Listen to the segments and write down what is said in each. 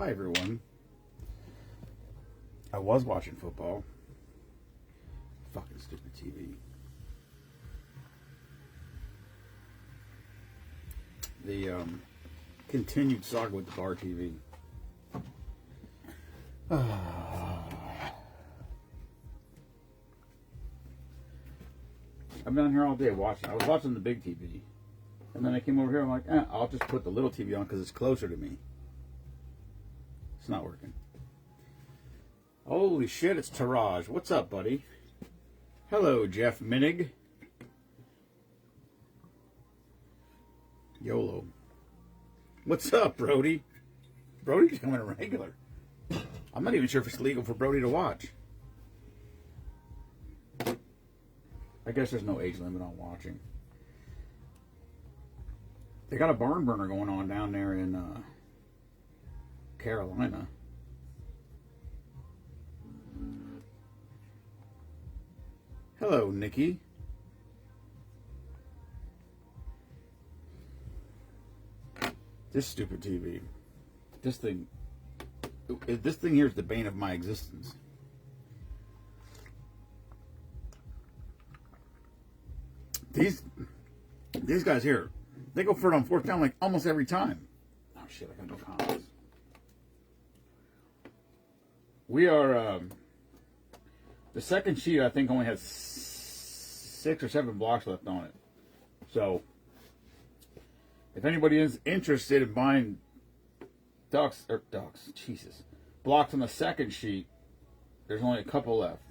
Hi everyone. I was watching football. Fucking stupid TV. The continued saga with the bar TV. I've been on here all day watching. I was watching the big TV. And then I came over here, I'm like, I'll just put the little TV on because it's closer to me. It's not working. Holy shit, it's Taraj. What's up, buddy? Hello, Jeff Minig. YOLO. What's up, Brody? Brody's coming a regular. I'm not even sure if it's legal for Brody to watch. I guess there's no age limit on watching. They got a barn burner going on down there in Carolina. Hello, Nikki. This stupid TV. This thing here is the bane of my existence. These guys here, they go for it on fourth down like almost every time. Oh shit, I got no comments. We are the second sheet I think only has 6 or 7 blocks left on it. So if anybody is interested in buying blocks on the second sheet, there's only a couple left.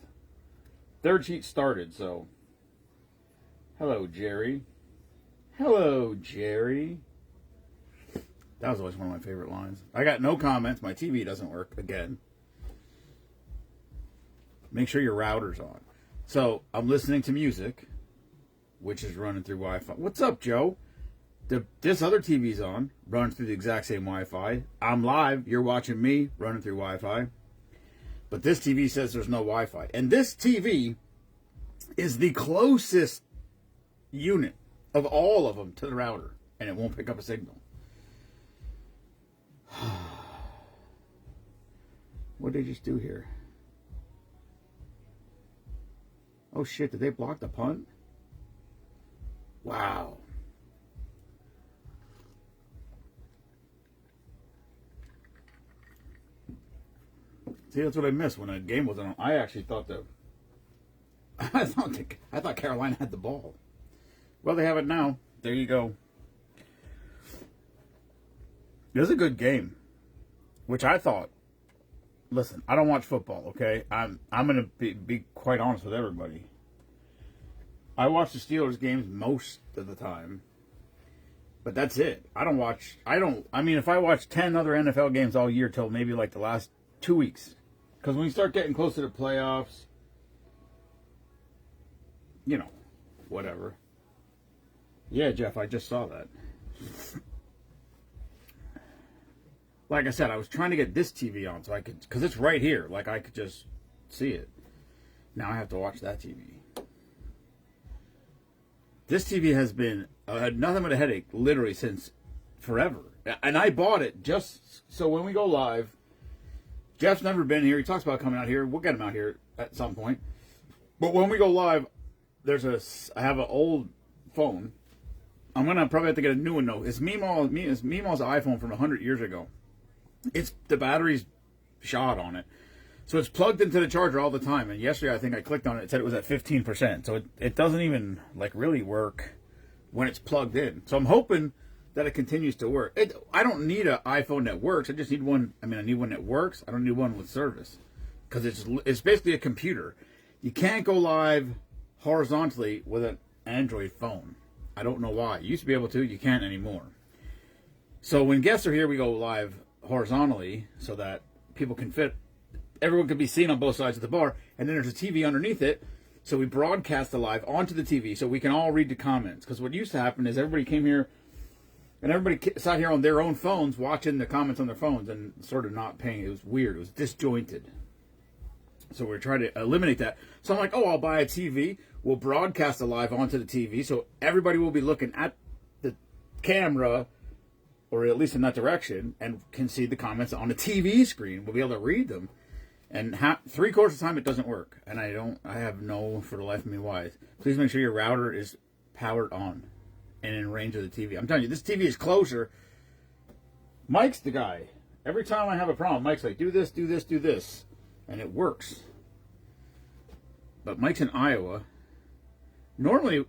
Third sheet started, so hello, Jerry. Hello, Jerry. That was always one of my favorite lines. I got no comments. My TV doesn't work again. Make sure your router's on. So I'm listening to music, which is running through Wi-Fi. What's up, Joe? This other TV's on, running through the exact same Wi-Fi. I'm live. You're watching me, running through Wi-Fi. But this TV says there's no Wi-Fi. And this TV is the closest unit of all of them to the router, and it won't pick up a signal. What did they just do here? Oh shit, did they block the punt? Wow. See, that's what I missed when the game wasn't on. I actually thought I thought Carolina had the ball. Well, they have it now. There you go. It was a good game, which I thought. Listen, I don't watch football, okay? I'm gonna be quite honest with everybody. I watch the Steelers games most of the time, but that's it. I mean, if I watch 10 other NFL games all year till maybe like the last 2 weeks, because when you start getting closer to playoffs, whatever. Yeah, Jeff, I just saw that. Like I said, I was trying to get this TV on so I could, because it's right here, like I could just see it. Now I have to watch that TV. This TV has been nothing but a headache, literally, since forever. And I bought it just so when we go live, Jeff's never been here. He talks about coming out here. We'll get him out here at some point. But when we go live, I have an old phone. I'm going to probably have to get a new one, though. It's Meemaw's iPhone from 100 years ago. The battery's shot on it. So it's plugged into the charger all the time. And yesterday, I think I clicked on it. It said it was at 15%. So it doesn't even, really work when it's plugged in. So I'm hoping that it continues to work. I don't need an iPhone that works. I just need one. I need one that works. I don't need one with service. Because it's basically a computer. You can't go live horizontally with an Android phone. I don't know why. You used to be able to. You can't anymore. So when guests are here, we go live horizontally so that everyone can be seen on both sides of the bar. And then there's a TV underneath it. So we broadcast the live onto the TV so we can all read the comments. Because what used to happen is everybody came here and everybody sat here on their own phones watching the comments on their phones and sort of not paying. It was weird. It was disjointed. So we're trying to eliminate that. So I'm like, I'll buy a TV. We'll broadcast the live onto the TV. So everybody will be looking at the camera or at least in that direction, and can see the comments on the TV screen. We'll be able to read them. And 3/4 of the time it doesn't work, and I have no for the life of me why. Please make sure your router is powered on and in range of the TV. I'm telling you, this TV is closer. Mike's the guy. Every time I have a problem, Mike's like, do this, do this, do this, and it works. But Mike's in Iowa. Normally,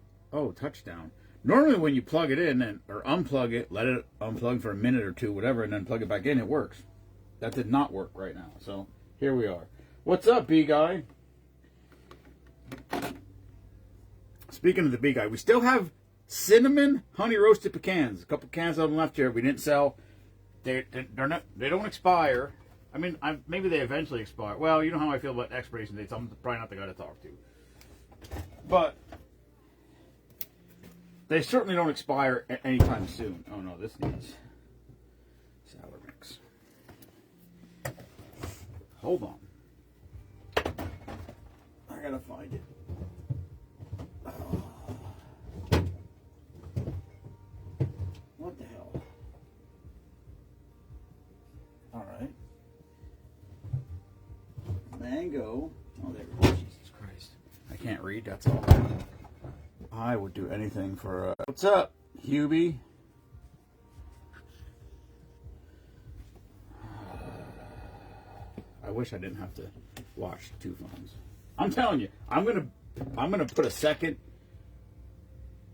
touchdown. Normally when you plug it in or unplug it, let it unplug for a minute or two, whatever, and then plug it back in, it works. That did not work right now, so here we are. What's up, B-Guy? Speaking of the B-Guy, we still have cinnamon honey roasted pecans. A couple cans of them left here. We didn't sell. They don't expire. I mean, maybe they eventually expire. Well, you know how I feel about expiration dates. I'm probably not the guy to talk to. But they certainly don't expire anytime soon. Oh, no, this needs sour mix. Hold on. I gotta find it. What the hell? Alright. Mango. Oh, there we go. Jesus Christ. I can't read, that's all. I would do anything for... What's up, Hubie? I wish I didn't have to watch 2 phones. I'm telling you, I'm gonna put a second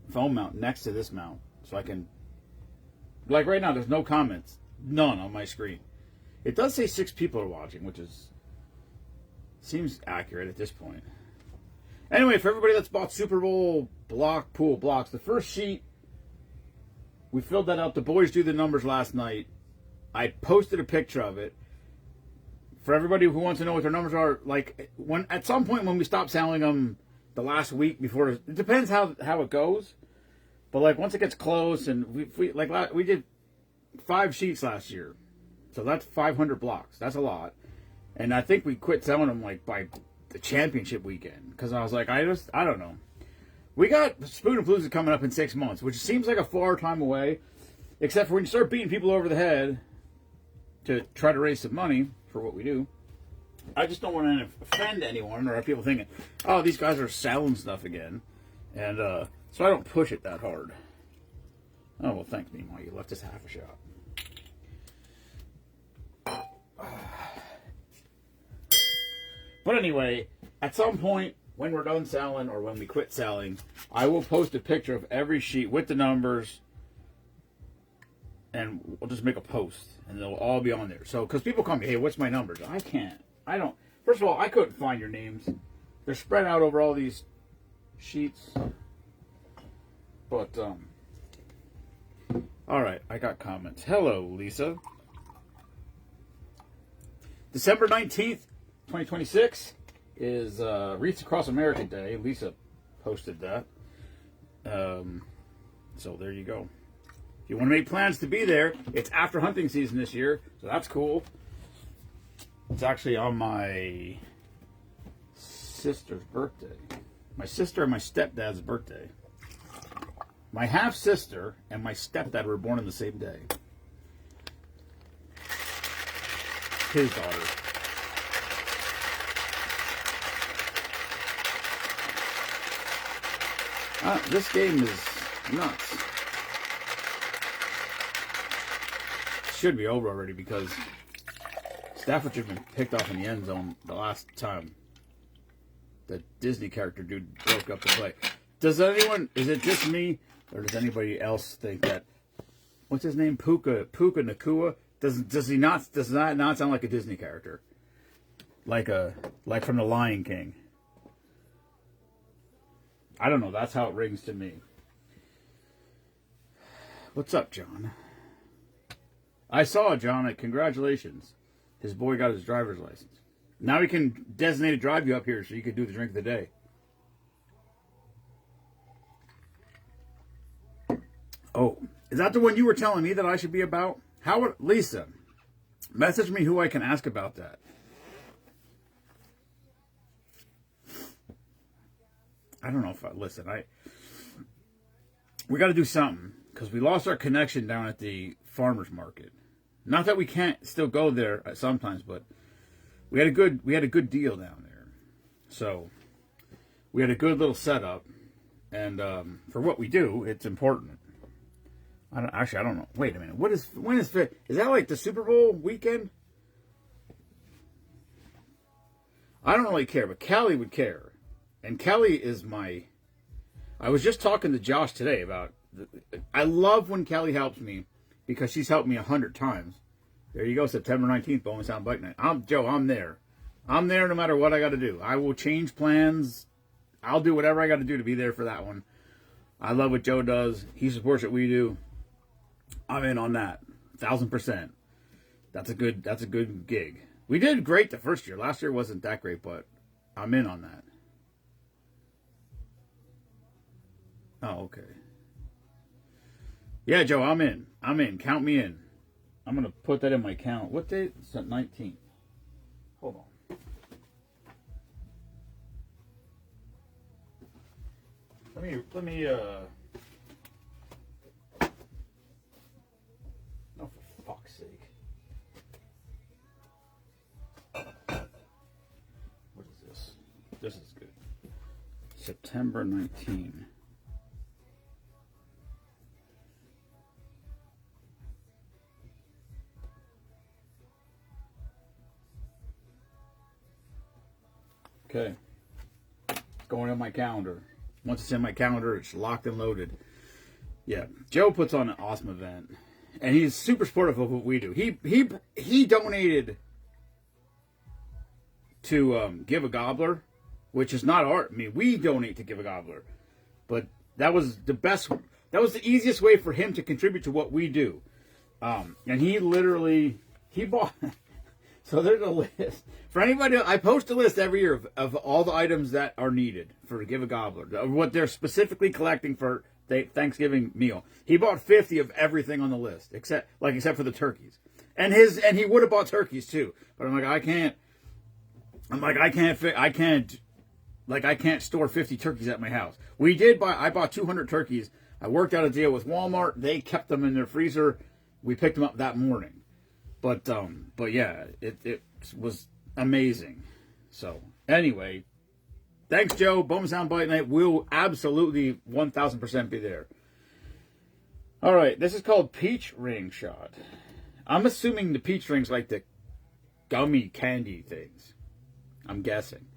phone mount next to this mount so I can. Like right now, there's no comments, none on my screen. It does say 6 people are watching, which seems accurate at this point. Anyway, for everybody that's bought Super Bowl block pool blocks, the first sheet we filled that out. The boys do the numbers last night. I posted a picture of it. For everybody who wants to know what their numbers are, like at some point when we stop selling them the last week before, it depends how it goes. But like once it gets close, and we did 5 sheets last year, so that's 500 blocks. That's a lot, and I think we quit selling them like by the championship weekend because I was like, I don't know. We got Spoonapalooza coming up in 6 months, which seems like a far time away, except for when you start beating people over the head to try to raise some money for what we do. I just don't want to offend anyone or have people thinking, oh, these guys are selling stuff again. And so I don't push it that hard. Oh, well, thanks, meanwhile. You left us half a shot. But anyway, at some point, when we're done selling or when we quit selling, I will post a picture of every sheet with the numbers, and we'll just make a post, and they'll all be on there. So, because people call me, hey, what's my numbers? I can't. I don't. First of all, I couldn't find your names. They're spread out over all these sheets. But, all right, I got comments. Hello, Lisa. December 19th, 2026 is Wreaths Across America Day. Lisa posted that. So there you go. If you want to make plans to be there, it's after hunting season this year, so that's cool. It's actually on my sister's birthday. My sister and my stepdad's birthday. My half-sister and my stepdad were born on the same day. His daughter. This game is nuts. Should be over already because Staffordshire been picked off in the end zone the last time the Disney character dude broke up the play. Does anyone, is it just me, or does anybody else think that, what's his name, Puka Nakua? Does that not sound like a Disney character? Like from The Lion King. I don't know, that's how it rings to me. What's up, John? I saw John. Congratulations. His boy got his driver's license. Now he can designate to drive you up here so you can do the drink of the day. Oh, is that the one you were telling me that I should be about? Lisa, message me who I can ask about that. I don't know if listen, we got to do something because we lost our connection down at the farmer's market. Not that we can't still go there sometimes, but we had a good deal down there. So we had a good little setup, and for what we do, it's important. I don't know. Wait a minute. When is that like the Super Bowl weekend? I don't really care, but Callie would care. And Callie is I was just talking to Josh today about, I love when Callie helps me because she's helped me 100 times. There you go, September 19th, Bowman Sound Bike Night. Joe, I'm there. I'm there no matter what I got to do. I will change plans. I'll do whatever I got to do to be there for that one. I love what Joe does. He supports what we do. I'm in on that, 1,000%. That's a good gig. We did great the first year. Last year wasn't that great, but I'm in on that. Oh, okay. Yeah, Joe, I'm in. Count me in. I'm going to put that in my count. What date? It's the 19th. Hold on. Let me, oh, for fuck's sake. What is this? This is good. September 19. Okay. It's going in my calendar. Once it's in my calendar, it's locked and loaded. Yeah. Joe puts on an awesome event. And he's super supportive of what we do. He donated to Give a Gobbler, which is not art. I mean, we donate to Give a Gobbler. But that was the easiest way for him to contribute to what we do. And he bought... So there's a list. For anybody, I post a list every year of all the items that are needed for Give a Gobbler, what they're specifically collecting for the Thanksgiving meal. He bought 50 of everything on the list, except for the turkeys. And he would have bought turkeys too. But I'm like, I can't store 50 turkeys at my house. I bought 200 turkeys. I worked out a deal with Walmart. They kept them in their freezer. We picked them up that morning. But yeah, it was amazing. So anyway, thanks, Joe. Bowman Sound Bike Night will absolutely 1,000% be there. All right, this is called Peach Ring Shot. I'm assuming the peach rings like the gummy candy things. I'm guessing.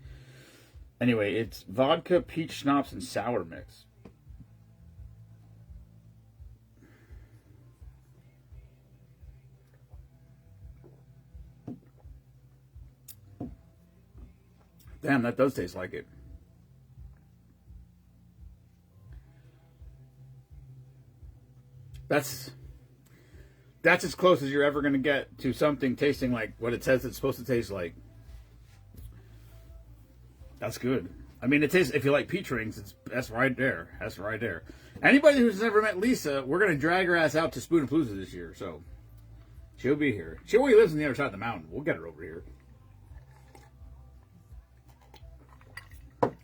Anyway, it's vodka, peach schnapps, and sour mix. Damn, that does taste like it. That's as close as you're ever going to get to something tasting like what it says it's supposed to taste like. That's good. I mean, it tastes, if you like peach rings, that's right there. That's right there. Anybody who's never met Lisa, we're going to drag her ass out to Spoonapalooza this year, so she'll be here. She only lives on the other side of the mountain. We'll get her over here.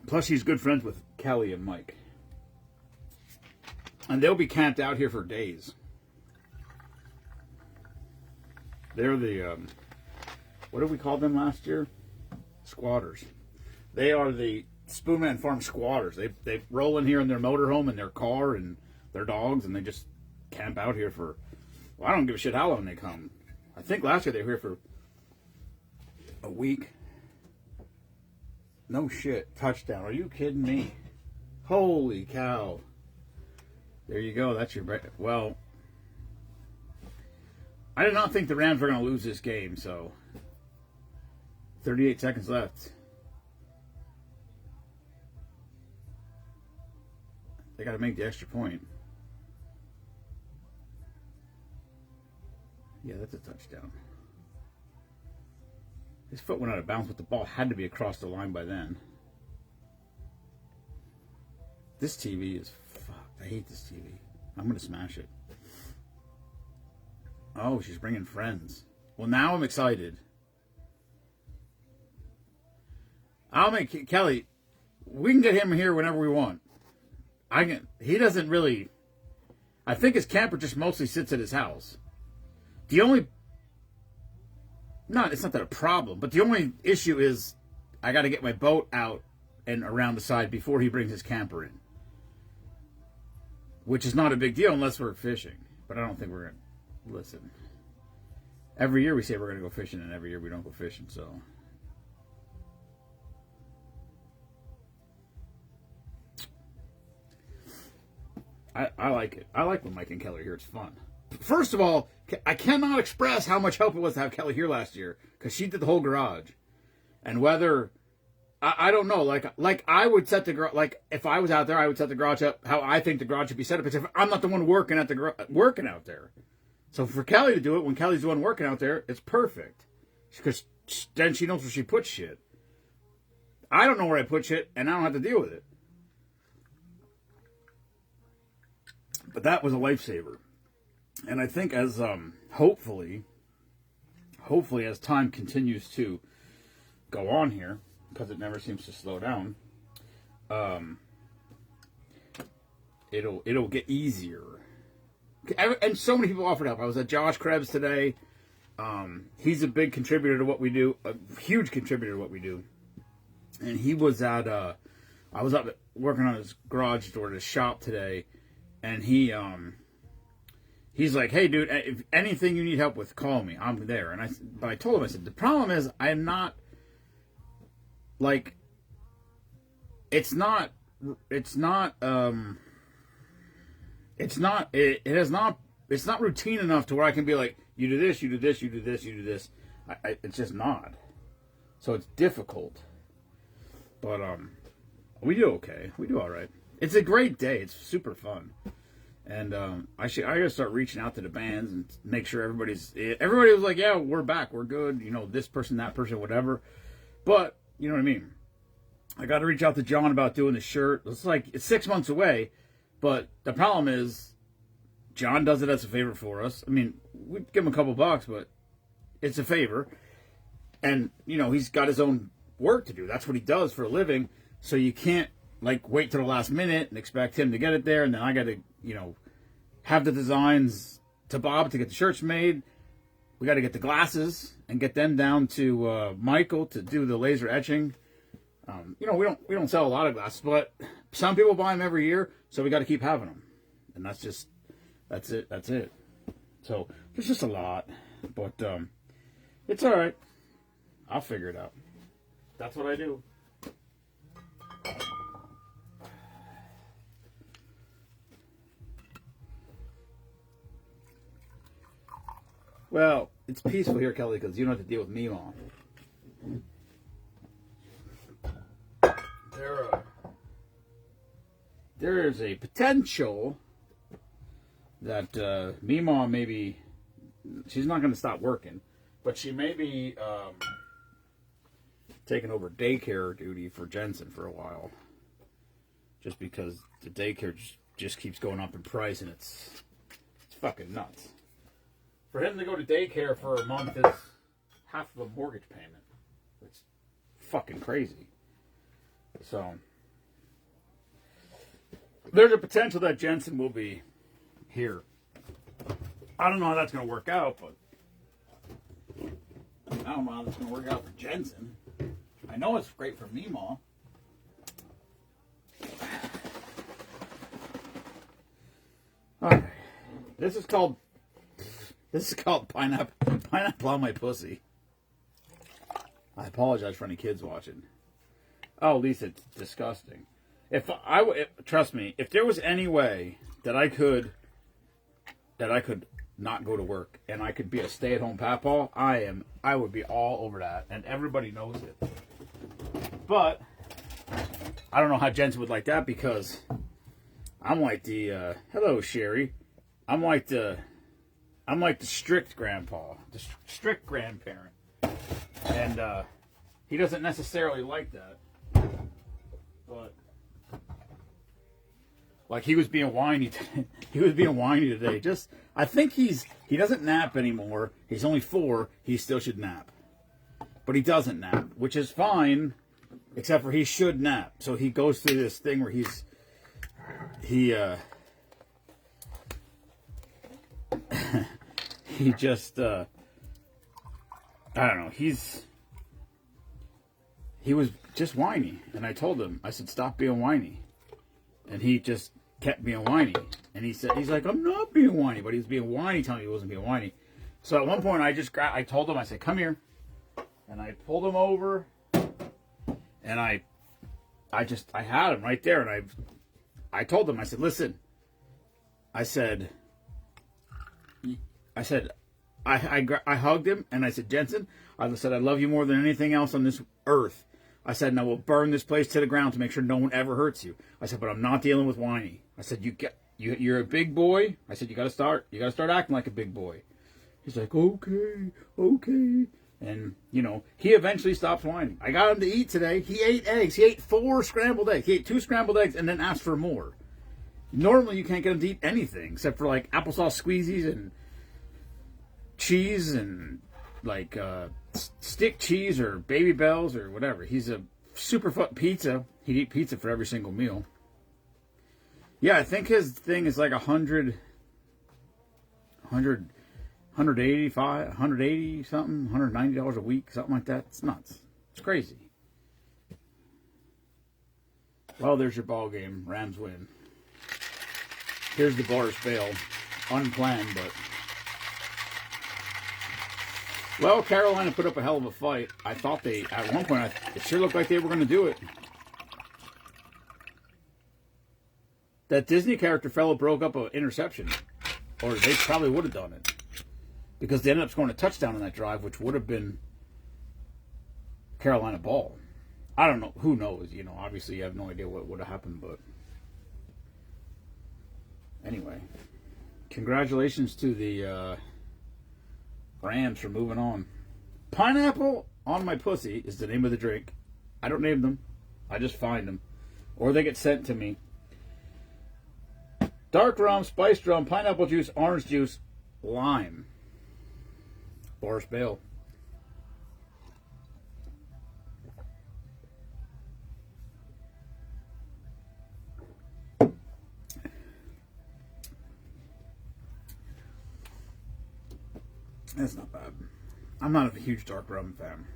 Plus, she's good friends with Kelly and Mike. And they'll be camped out here for days. They're the, what did we call them last year? Squatters. They are the Spoonman Farm squatters. They roll in here in their motorhome and their car and their dogs, and they just camp out here for, well, I don't give a shit how long they come. I think last year they were here for a week. No shit. Touchdown. Are you kidding me? Holy cow. There you go. That's your... Well, I did not think the Rams were going to lose this game, so... 38 seconds left. They got to make the extra point. Yeah, that's a touchdown. His foot went out of bounds, but the ball had to be across the line by then. This TV is fucked. I hate this TV. I'm going to smash it. Oh, she's bringing friends. Well, now I'm excited. I'll make Kelly. We can get him here whenever we want. He doesn't really. I think his camper just mostly sits at his house. The only, it's not that a problem, but the only issue is I got to get my boat out and around the side before he brings his camper in. Which is not a big deal unless we're fishing. But I don't think we're going to, listen. Every year we say we're going to go fishing, and every year we don't go fishing, so. I like it. I like when Mike and Kelly are here. It's fun. First of all, I cannot express how much help it was to have Kelly here last year, because she did the whole garage. And whether, I don't know, like I would set the garage, like if I was out there, I would set the garage up how I think the garage should be set up, because if I'm not the one working out there. So for Kelly to do it when Kelly's the one working out there, it's perfect. Because then she knows where she puts shit. I don't know where I put shit, and I don't have to deal with it. But that was a lifesaver. And I think as, hopefully as time continues to go on here, because it never seems to slow down, it'll get easier. And so many people offered help. I was at Josh Krebs today. He's a big contributor to what we do, a huge contributor to what we do. And he was at, I was up working on his garage door at his shop today, and he's like, hey, dude, if anything you need help with, call me. I'm there. But I told him, I said, the problem is I am not, like, it's not routine enough to where I can be like, you do this, you do this, you do this, you do this. It's just not. So it's difficult. But we do okay. We do all right. It's a great day. It's super fun. And I gotta start reaching out to the bands and make sure everybody was like, yeah, we're back, we're good, you know, this person, that person, whatever. But you know what I mean. I got to reach out to John about doing the shirt. It's 6 months away, but the problem is John does it as a favor for us. I mean, we give him a couple bucks, but it's a favor. And you know, he's got his own work to do. That's what he does for a living. So you can't like wait till the last minute and expect him to get it there, and then I got to, you know, have the designs to Bob to get the shirts made. We got to get the glasses and get them down to Michael to do the laser etching. You know, we don't sell a lot of glasses, but some people buy them every year, so we got to keep having them. And that's it. So there's just a lot, but it's all right. I'll figure it out. That's what I do. Well, it's peaceful here, Kelly, because you don't have to deal with Mima. There is a potential that Mima maybe, she's not going to stop working, but she may be taking over daycare duty for Jensen for a while, just because the daycare just keeps going up in price, and it's fucking nuts. For him to go to daycare for a month is half of a mortgage payment. It's fucking crazy. So there's a potential that Jensen will be here. I don't know how that's going to work out, but I don't know how that's going to work out for Jensen. I know it's great for Mima. Alright. This is called pineapple on my pussy. I apologize for any kids watching. Oh, Lisa, it's disgusting. Trust me, if there was any way that I could not go to work and I could be a stay-at-home papaw, I would be all over that, and everybody knows it. But I don't know how Jensen would like that, because I'm like the hello Sherry. I'm like the strict grandpa, the strict grandparent, and he doesn't necessarily like that. But like he was being whiny. He was being whiny today. I think he doesn't nap anymore. He's only 4. He still should nap, but he doesn't nap, which is fine, except for he should nap. So he goes through this thing where he just, I don't know, he was just whiny. And I told him, I said, stop being whiny. And he just kept being whiny. And he's like, I'm not being whiny. But he was being whiny, telling me he wasn't being whiny. So at one point, I told him, I said, come here. And I pulled him over. And I had him right there. And I told him, I said, listen. I said, I hugged him. And I said, Jensen, I said, I love you more than anything else on this earth. I said, and I will burn this place to the ground to make sure no one ever hurts you. I said, but I'm not dealing with whiny. I said, you're a big boy. I said, you gotta start acting like a big boy. He's like, okay. And, he eventually stops whining. I got him to eat today. He ate eggs. He ate 4 scrambled eggs. He ate 2 scrambled eggs and then asked for more. Normally, you can't get him to eat anything except for, like, applesauce squeezies and cheese and, like, stick cheese or Baby Bells or whatever. He's a super fun pizza. He'd eat pizza for every single meal. Yeah, I think his thing is like 185, 180 something, $190 a week, something like that. It's nuts. It's crazy. Well, there's your ball game. Rams win. Here's the Boris fail. Unplanned, but... Well, Carolina put up a hell of a fight. I thought at one point, it sure looked like they were going to do it. That Disney character fellow broke up an interception. Or they probably would have done it. Because they ended up scoring a touchdown on that drive, which would have been Carolina ball. I don't know. Who knows? Obviously you have no idea what would have happened, but... Anyway. Congratulations to the... Rams for moving on. Pineapple on my pussy is the name of the drink. I don't name them. I just find them. Or they get sent to me. Dark rum, spiced rum, pineapple juice, orange juice, lime. Boris Bale. That's not bad. I'm not a huge dark rum fan.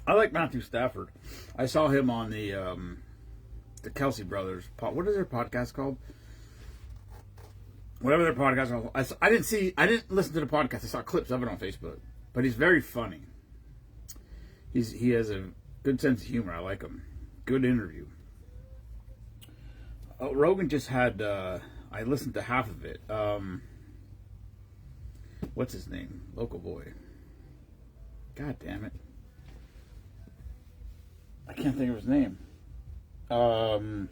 I like Matthew Stafford. I saw him on the Kelsey Brothers. What is their podcast called? Whatever their podcast is called. I didn't listen to the podcast. I saw clips of it on Facebook. But he's very funny. He has a good sense of humor. I like him. Good interview. Rogan just had. I listened to half of it. What's his name? Local boy. God damn it. I can't think of his name. God.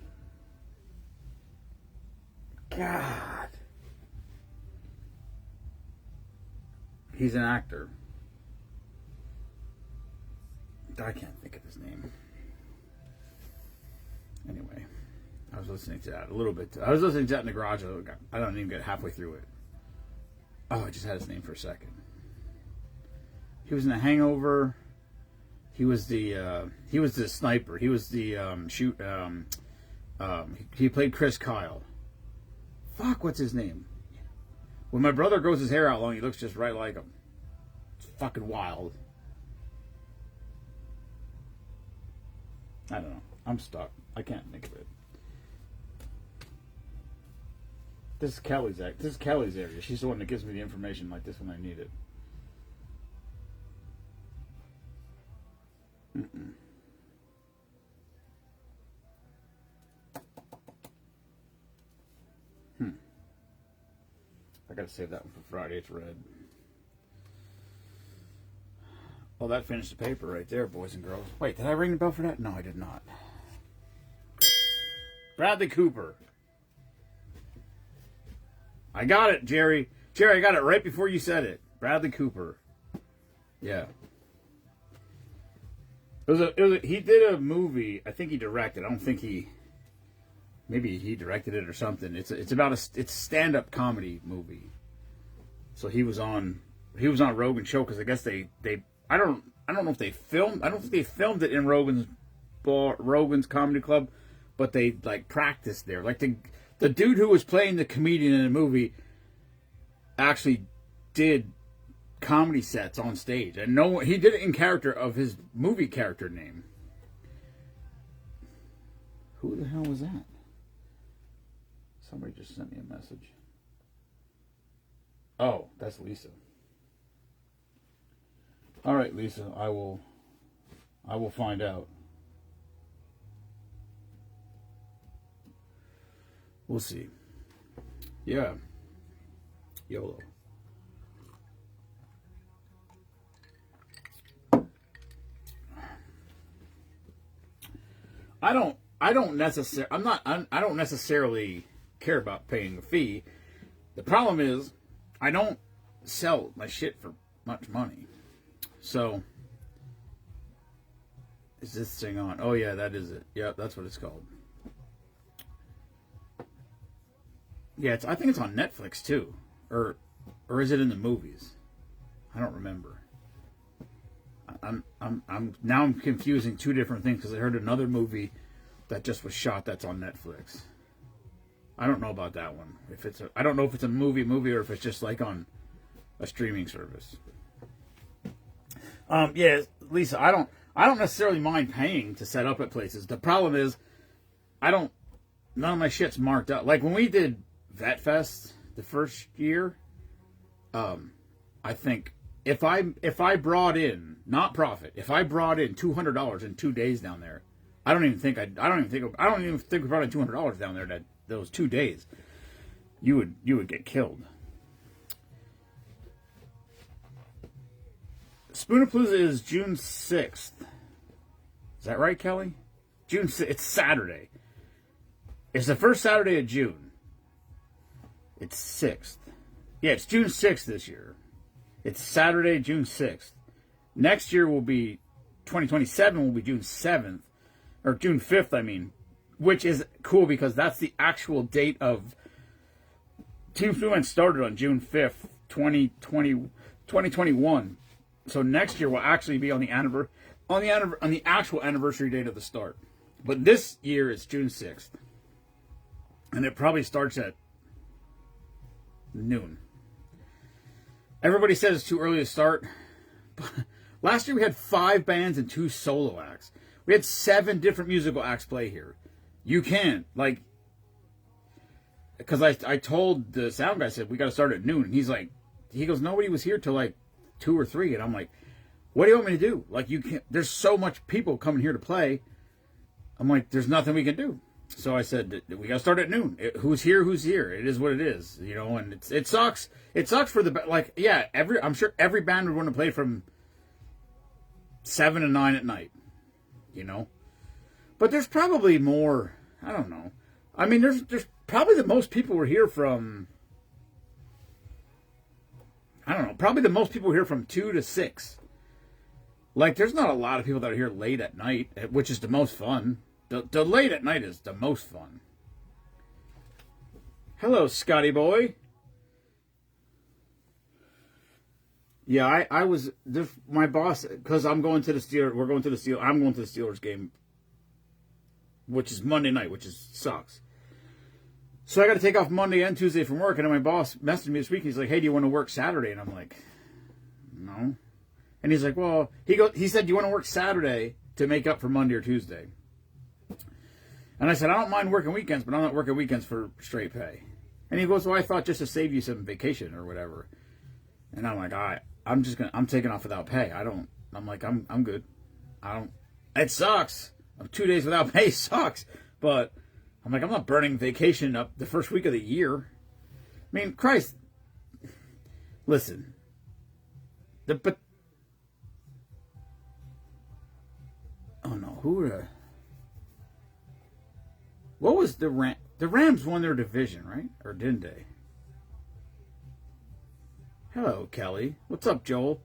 He's an actor. I can't think of his name. Anyway, I was listening to that a little bit. I was listening to that in the garage. I don't even get halfway through it. Oh, I just had his name for a second. He was in The Hangover. He was the sniper. He was the he played Chris Kyle. Fuck, what's his name? When my brother grows his hair out long, he looks just right like him. It's fucking wild. I don't know. I'm stuck. I can't think of it. This is Kelly's area. She's the one that gives me the information like this when I need it. I gotta save that one for Friday. It's red. Well, that finished the paper right there, boys and girls. Wait, did I ring the bell for that? No, I did not. Bradley Cooper. I got it, Jerry. Jerry, I got it right before you said it. Bradley Cooper. Yeah. He did a movie. I think he directed. I don't think maybe he directed it or something. It's a stand-up comedy movie. So he was on Rogan's show because I guess they I don't know if they filmed. I don't think they filmed it in Rogan's Comedy Club, but they like practiced there. Like the dude who was playing the comedian in the movie actually did comedy sets on stage, and no, he did it in character of his movie character name. Who the hell was that? Somebody just sent me a message. Oh, that's Lisa. All right, Lisa, I will find out. We'll see. Yeah. YOLO. I don't necessarily care about paying a fee. The problem is I don't sell my shit for much money. So is this thing on? Oh yeah, that is it. Yeah, that's what it's called. Yeah, I think it's on Netflix too. Or is it in the movies? I don't remember. I'm confusing two different things because I heard another movie that just was shot that's on Netflix. I don't know about that one. I don't know if it's a movie or if it's just like on a streaming service. Yeah, Lisa, I don't necessarily mind paying to set up at places. The problem is none of my shit's marked up. Like when we did Vet Fest the first year, I think if I brought in, not profit, if I brought in $200 in 2 days down there, I don't even think we brought in $200 down there those 2 days. You would get killed. Spoonapalooza is June 6th. Is that right, Kelly? June 6th. It's Saturday. It's the first Saturday of June. It's 6th. Yeah, it's June 6th this year. It's Saturday, June 6th. Next year will be 2027 will be June 7th. Or June 5th, I mean. Which is cool because that's the actual date of Team Fluence started on June 5th, 2021. So next year will actually be on the actual anniversary date of the start. But this year is June 6th. And it probably starts at noon. Everybody says it's too early to start. Last year we had 5 bands and 2 solo acts. We had 7 different musical acts play here. You can, because I told the sound guy, I said, we got to start at noon. And he goes, nobody was here till 2 or 3. And I'm like, what do you want me to do? You can't, there's so much people coming here to play. I'm like, there's nothing we can do. So I said, we got to start at noon. Who's here? It is what it is, and it sucks. It sucks for I'm sure every band would want to play from 7 to 9 at night, But there's probably more, I don't know. I mean, there's probably the most people were here from, I don't know, probably the most people were here from 2 to 6. There's not a lot of people that are here late at night, which is the most fun. The late at night is the most fun. Hello, Scotty boy. Yeah, I was my boss, because I'm going to the Steelers. I'm going to the Steelers game, which is Monday night, which sucks. So I got to take off Monday and Tuesday from work, and then my boss messaged me this week. He's like, "Hey, do you want to work Saturday?" And I'm like, "No." And he's like, "Well," he said, "Do you want to work Saturday to make up for Monday or Tuesday?" And I said, "I don't mind working weekends, but I'm not working weekends for straight pay." And he goes, "Well, I thought just to save you some vacation or whatever." And I'm like, I'm taking off without pay. I'm like, I'm good. It sucks. 2 days without pay sucks. But I'm like, I'm not burning vacation up the first week of the year. I mean, Christ. Listen. Oh no, what was the Rams won their division, right? Or didn't they? Hello, Kelly. What's up, Joel?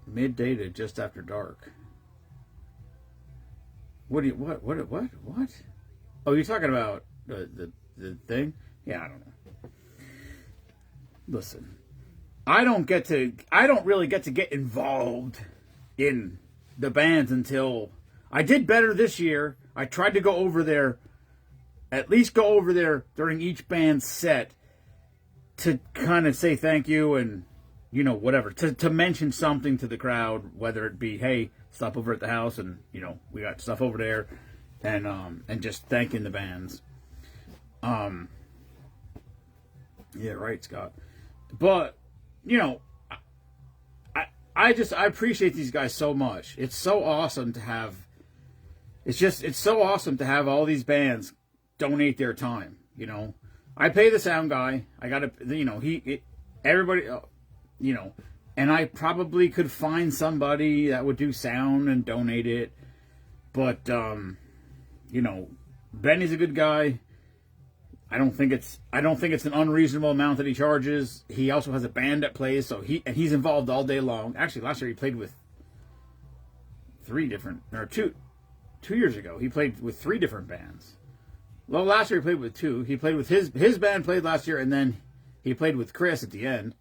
Midday to just after dark. What? Oh, you're talking about the thing? Yeah, I don't know. Listen, I don't really get to get involved in the bands until I did better this year. I tried to go over there at least go over there during each band's set to kind of say thank you and, you know, whatever, to mention something to the crowd, whether it be, hey, stop over at the house and, you know, we got stuff over there, and just thanking the bands. Yeah, right, Scott. But, you know, I appreciate these guys so much. It's so awesome to have, it's so awesome to have all these bands donate their time, you know. I pay the sound guy. I got to, you know, everybody, you know, and I probably could find somebody that would do sound and donate it. But, you know, Benny's a good guy. I don't think it's an unreasonable amount that he charges. He also has a band that plays, so he's involved all day long. Actually, last year he played with two years ago he played with 3 different bands. Well, last year he played with 2. He played with his band played last year, and then he played with Chris at the end.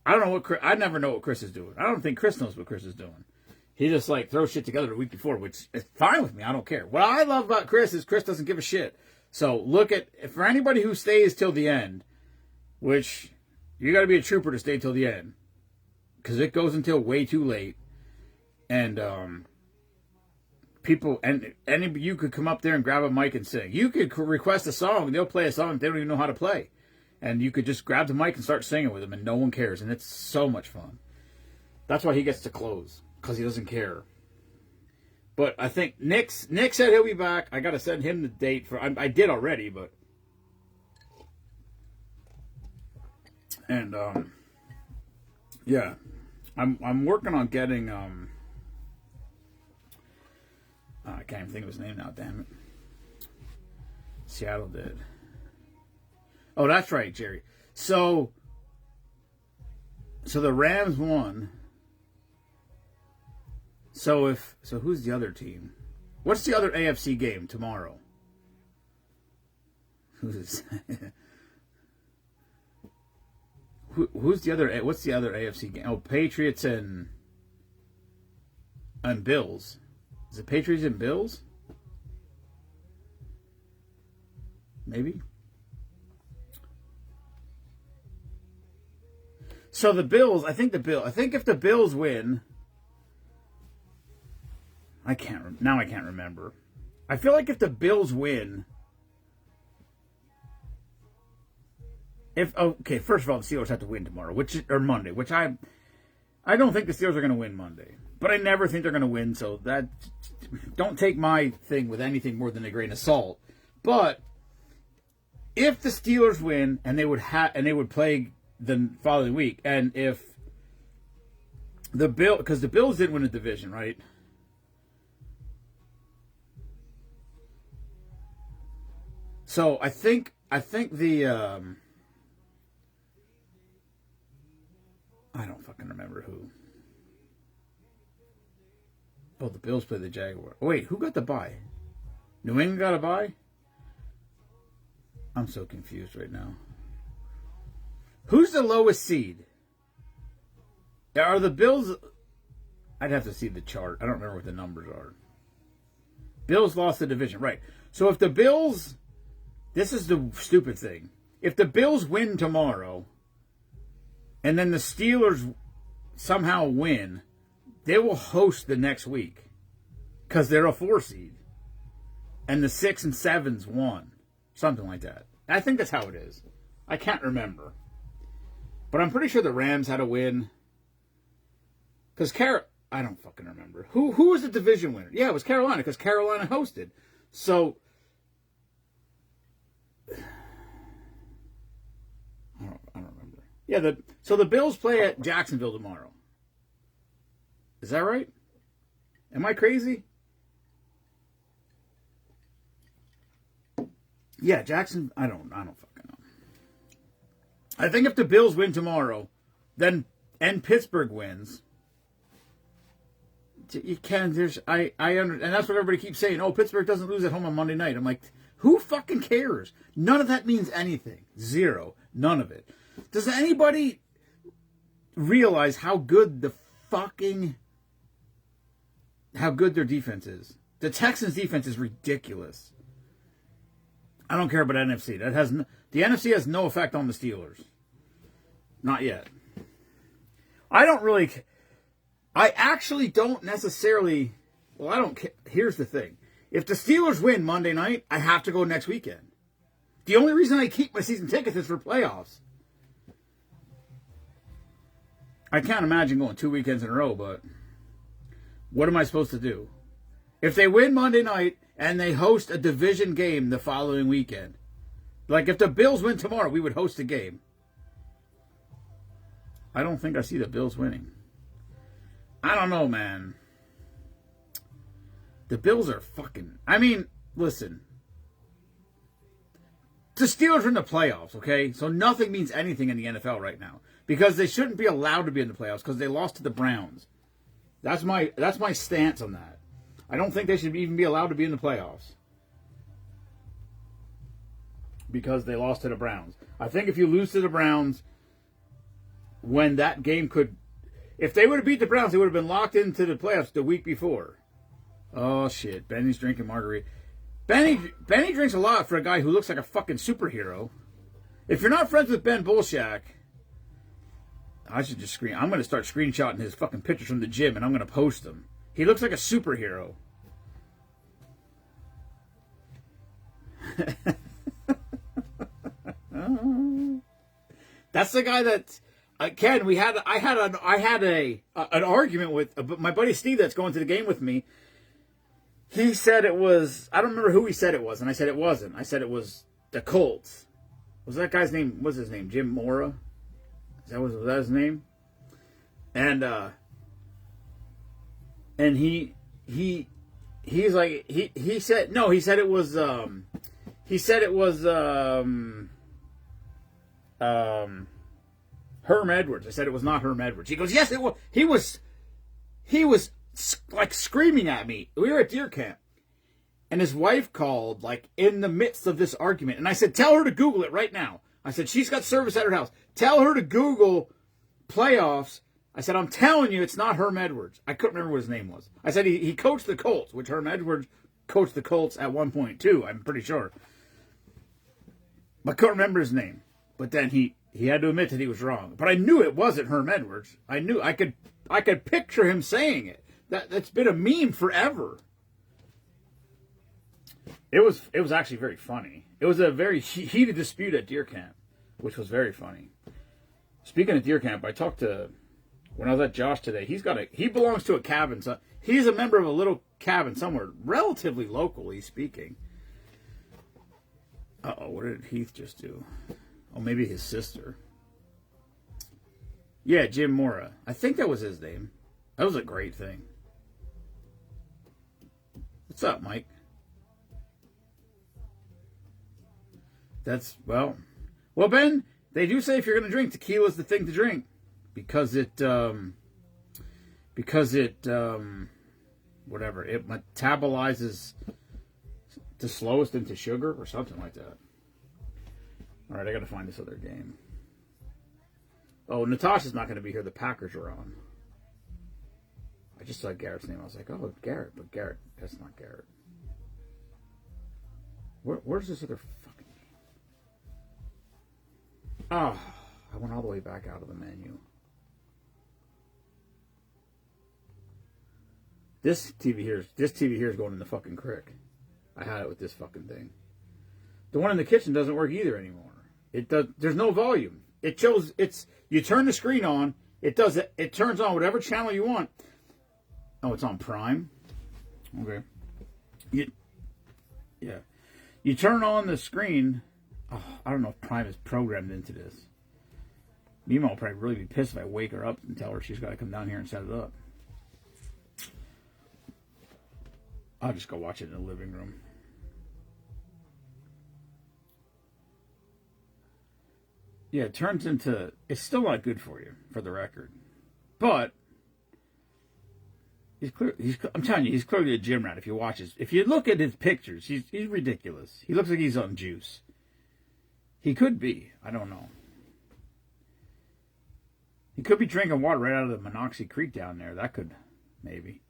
I don't know I never know what Chris is doing. I don't think Chris knows what Chris is doing. He just like throws shit together the week before, which is fine with me. I don't care. What I love about Chris is Chris doesn't give a shit. So for anybody who stays till the end, which you got to be a trooper to stay till the end, because it goes until way too late, and people and you could come up there and grab a mic and sing. You could request a song, and they'll play a song they don't even know how to play, and you could just grab the mic and start singing with them, and no one cares, and it's so much fun. That's why he gets to close, because he doesn't care. But I think Nick said he'll be back. I got to send him the date for. I did already, but and yeah, I'm working on getting I can't even think of his name now. Damn it, Seattle did. Oh, that's right, Jerry. So the Rams won. So who's the other team? What's the other AFC game tomorrow? Who's the other? What's the other AFC game? Oh, Patriots and Bills. Is it Patriots and Bills? Maybe. So the Bills. I think if the Bills win. I can't remember. I feel like if the Bills win, first of all, the Steelers have to win tomorrow, or Monday, which I don't think the Steelers are going to win Monday, but I never think they're going to win. So that don't take my thing with anything more than a grain of salt. But if the Steelers win and they would play the following week, and if because the Bills didn't win a division, right? So I think the I don't fucking remember who. Oh, the Bills play the Jaguars. Oh, wait, who got the bye? New England got a bye? I'm so confused right now. Who's the lowest seed? Are the Bills? I'd have to see the chart. I don't remember what the numbers are. Bills lost the division, right? So if the Bills, this is the stupid thing. If the Bills win tomorrow, and then the Steelers somehow win, they will host the next week because they're a 4 seed, and the 6 and 7s won, something like that. I think that's how it is. I can't remember, but I'm pretty sure the Rams had a win. Because I don't fucking remember. Who was the division winner? Yeah, it was Carolina, because Carolina hosted. So, I don't remember. Yeah, so the Bills play at Jacksonville tomorrow. Is that right? Am I crazy? Yeah, Jackson. I don't fucking know. I think if the Bills win tomorrow, and Pittsburgh wins. You can. I and that's what everybody keeps saying. Oh, Pittsburgh doesn't lose at home on Monday night. I'm like, who fucking cares? None of that means anything. Zero. None of it. Does anybody realize how good their defense is? The Texans' defense is ridiculous. I don't care about NFC. The NFC has no effect on the Steelers. Not yet. I actually don't necessarily. Well, I don't care. Here's the thing. If the Steelers win Monday night, I have to go next weekend. The only reason I keep my season tickets is for playoffs. I can't imagine going 2 weekends in a row, but what am I supposed to do? If they win Monday night and they host a division game the following weekend, like if the Bills win tomorrow, we would host a game. I don't think I see the Bills winning. I don't know, man. The Bills are fucking... I mean, listen. The Steelers are in the playoffs, okay? So nothing means anything in the NFL right now. Because they shouldn't be allowed to be in the playoffs because they lost to the Browns. That's my stance on that. I don't think they should even be allowed to be in the playoffs. Because they lost to the Browns. I think if you lose to the Browns, when that game could... If they would have beat the Browns, they would have been locked into the playoffs the week before. Oh, shit. Benny's drinking margarita. Benny drinks a lot for a guy who looks like a fucking superhero. If you're not friends with Ben Bolshak, I should just screen. I'm going to start screenshotting his fucking pictures from the gym, and I'm going to post them. He looks like a superhero. That's the guy that Ken. I had an argument with my buddy Steve that's going to the game with me. He said it was. I don't remember who he said it was, and I said it wasn't. I said it was the Colts. Was that guy's name? What's his name? Jim Mora. Was that his name? And he's like he said no. He said it was Herm Edwards. I said it was not Herm Edwards. He goes, yes, it was. He was like screaming at me. We were at deer camp, and his wife called like in the midst of this argument, and I said, tell her to Google it right now. I said, she's got service at her house. Tell her to Google playoffs. I said, I'm telling you, it's not Herm Edwards. I couldn't remember what his name was. I said he coached the Colts, which Herm Edwards coached the Colts at one point too, I'm pretty sure. But I couldn't remember his name. But then he had to admit that he was wrong. But I knew it wasn't Herm Edwards. I knew I could picture him saying it. That's been a meme forever. It was actually very funny. It was a very heated dispute at deer camp, which was very funny. Speaking of deer camp, I talked to, when I was at Josh today, he belongs to a cabin. So he's a member of a little cabin somewhere, relatively locally speaking. Uh-oh, what did Heath just do? Oh, maybe his sister. Yeah, Jim Mora. I think that was his name. That was a great thing. What's up, Mike? Well, Ben, they do say if you're going to drink, tequila's the thing to drink because it metabolizes the slowest into sugar or something like that. All right, I got to find this other game. Oh, Natasha's not going to be here. The Packers are on. I just saw Garrett's name. I was like, oh, Garrett. But Garrett, that's not Garrett. Where's this other fucking game? Oh, I went all the way back out of the menu. This TV here is going in the fucking crick. I had it with this fucking thing. The one in the kitchen doesn't work either anymore. It does. There's no volume. It shows. You turn the screen on. It does it. It turns on whatever channel you want. Oh, it's on Prime. Okay. You turn on the screen. Oh, I don't know if Prime is programmed into this. Mima will probably really be pissed if I wake her up and tell her she's got to come down here and set it up. I'll just go watch it in the living room. Yeah, it turns into... It's still not good for you, for the record. But... I'm telling you, he's clearly a gym rat if you watch his... If you look at his pictures, he's ridiculous. He looks like he's on juice. He could be. I don't know. He could be drinking water right out of the Monoxie Creek down there. That could... Maybe.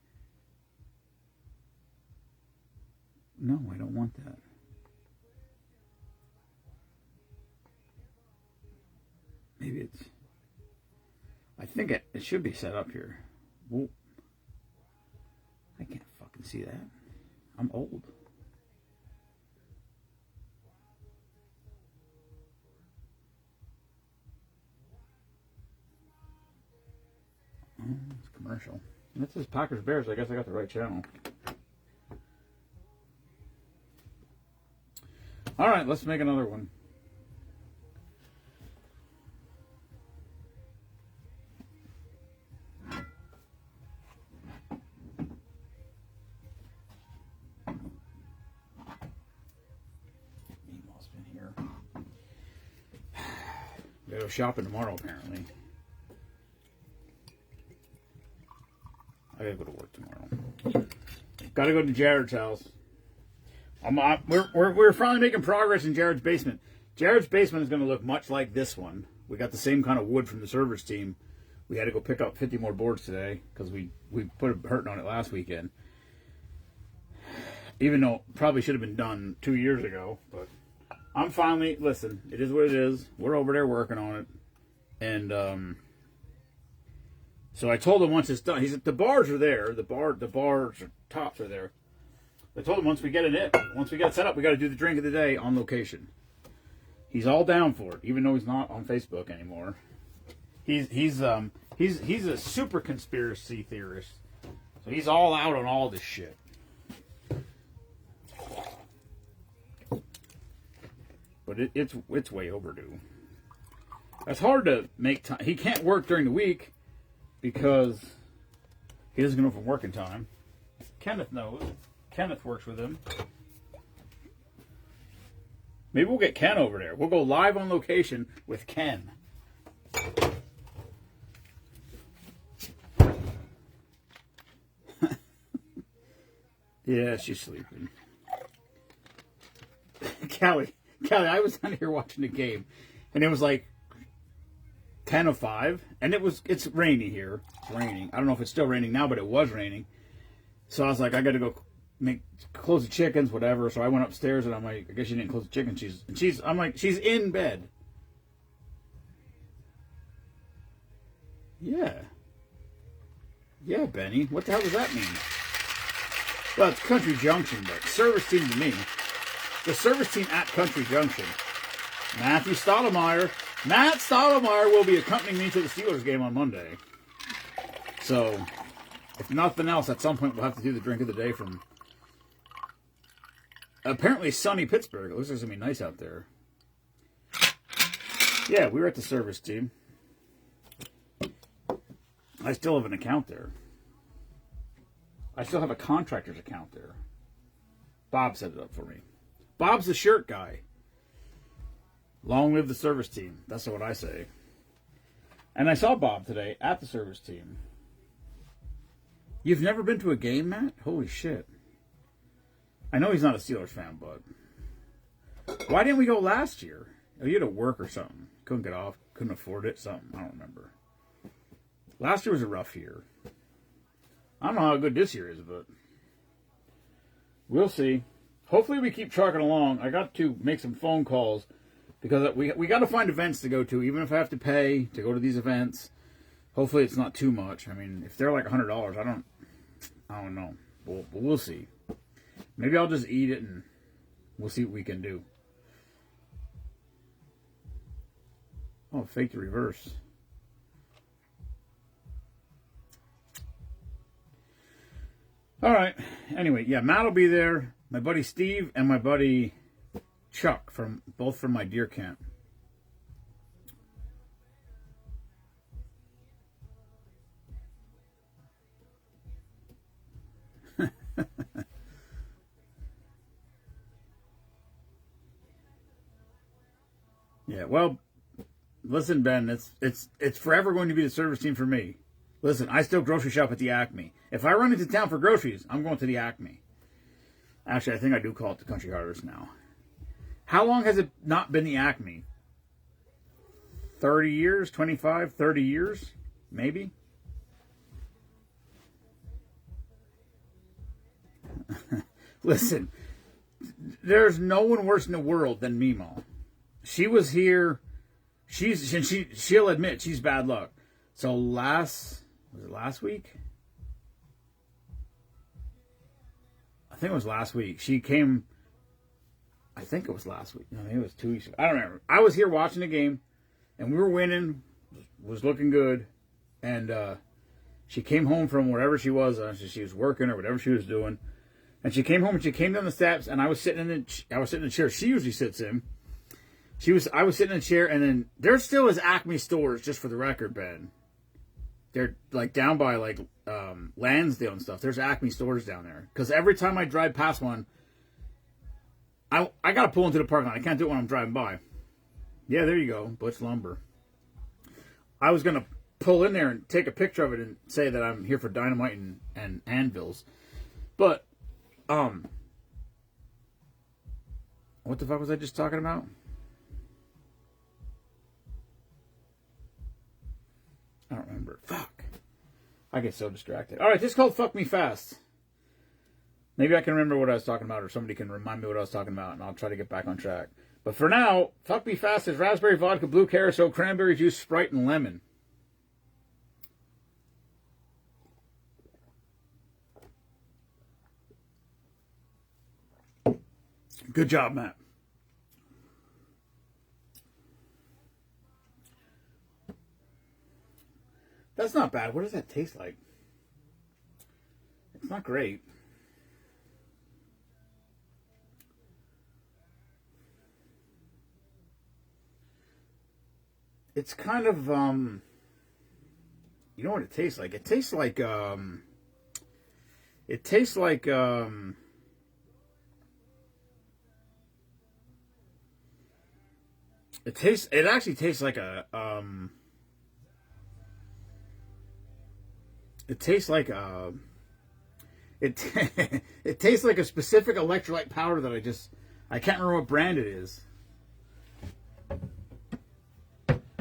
No, I don't want that. Maybe it's... I think it should be set up here. Whoa. I can't fucking see that. I'm old. Oh, it's commercial. That says Packers Bears. I guess I got the right channel. All right, let's make another one. Meatball's been here. We gotta go shopping tomorrow, apparently. I gotta go to work tomorrow. Gotta go to Jared's house. We're finally making progress in Jared's basement. Jared's basement is going to look much like this one. We got the same kind of wood from the service team. We had to go pick up 50 more boards today because we put a hurting on it last weekend. Even though it probably should have been done 2 years ago. But I'm finally, listen, it is what it is. We're over there working on it. And so I told him once it's done, he said, the bars are there. The bars or tops are there. I told him once we get it set up, we got to do the drink of the day on location. He's all down for it, even though he's not on Facebook anymore. He's a super conspiracy theorist, so he's all out on all this shit. But it's way overdue. It's hard to make time. He can't work during the week because he doesn't know from working time. Kenneth knows. Kenneth works with him. Maybe we'll get Ken over there. We'll go live on location with Ken. Yeah, she's sleeping. Callie, I was down here watching the game, and it was like 10:05, and it's rainy here. It's raining. I don't know if it's still raining now, but it was raining. So I was like, I got to go close the chickens, whatever. So I went upstairs and I'm like, I guess you didn't close the chicken. I'm like, she's in bed. Yeah, Benny. What the hell does that mean? Well, it's Country Junction, but service team to me. The service team at Country Junction. Matt Stottlemyre will be accompanying me to the Steelers game on Monday. So, if nothing else, at some point we'll have to do the drink of the day from apparently sunny Pittsburgh. It looks like it's going to be nice out there. Yeah, we were at the service team. I still have an account there. I still have a contractor's account there. Bob set it up for me. Bob's the shirt guy. Long live the service team. That's what I say. And I saw Bob today at the service team. You've never been to a game, Matt? Holy shit. I know he's not a Steelers fan, but why didn't we go last year? Oh, you had to work or something. Couldn't get off. Couldn't afford it. Something. I don't remember. Last year was a rough year. I don't know how good this year is, but we'll see. Hopefully we keep trucking along. I got to make some phone calls because we got to find events to go to, even if I have to pay to go to these events. Hopefully it's not too much. I mean, if they're like $100, I don't know. But we'll see. Maybe I'll just eat it and we'll see what we can do. Oh, fake the reverse. All right. Anyway, yeah, Matt will be there. My buddy Steve and my buddy Chuck both from my deer camp. Yeah, well, listen, Ben, it's forever going to be the service team for me. Listen, I still grocery shop at the Acme. If I run into town for groceries, I'm going to the Acme. Actually, I think I do call it the Country Harvest now. How long has it not been the Acme? 30 years? 25? 30 years? Maybe? Listen, there's no one worse in the world than Mimo. She was here she'll admit she's bad luck. So was it last week? I think it was last week. She came. I think it was last week. No, I think it was 2 weeks ago. I don't remember. I was here watching the game, and we were winning. Was looking good, and she came home from wherever she was. She was working or whatever she was doing, and she came home and she came down the steps, and I was sitting in the chair she usually sits in. I was sitting in a chair, and then there still is Acme stores, just for the record, Ben. They're like down by like Lansdale and stuff. There's Acme stores down there. Because every time I drive past one, I got to pull into the parking lot. I can't do it when I'm driving by. Yeah, there you go. Butch Lumber. I was going to pull in there and take a picture of it and say that I'm here for dynamite and anvils. But, what the fuck was I just talking about? I don't remember. Fuck. I get so distracted. All right, this is called Fuck Me Fast. Maybe I can remember what I was talking about, or somebody can remind me what I was talking about, and I'll try to get back on track. But for now, Fuck Me Fast is raspberry vodka, blue carousel, cranberry juice, Sprite, and lemon. Good job, Matt. That's not bad. What does that taste like? It's not great. It's kind of, you know what it tastes like? It tastes like, it tastes like, it actually tastes like a, it tastes like a, it tastes like a specific electrolyte powder that I can't remember what brand it is.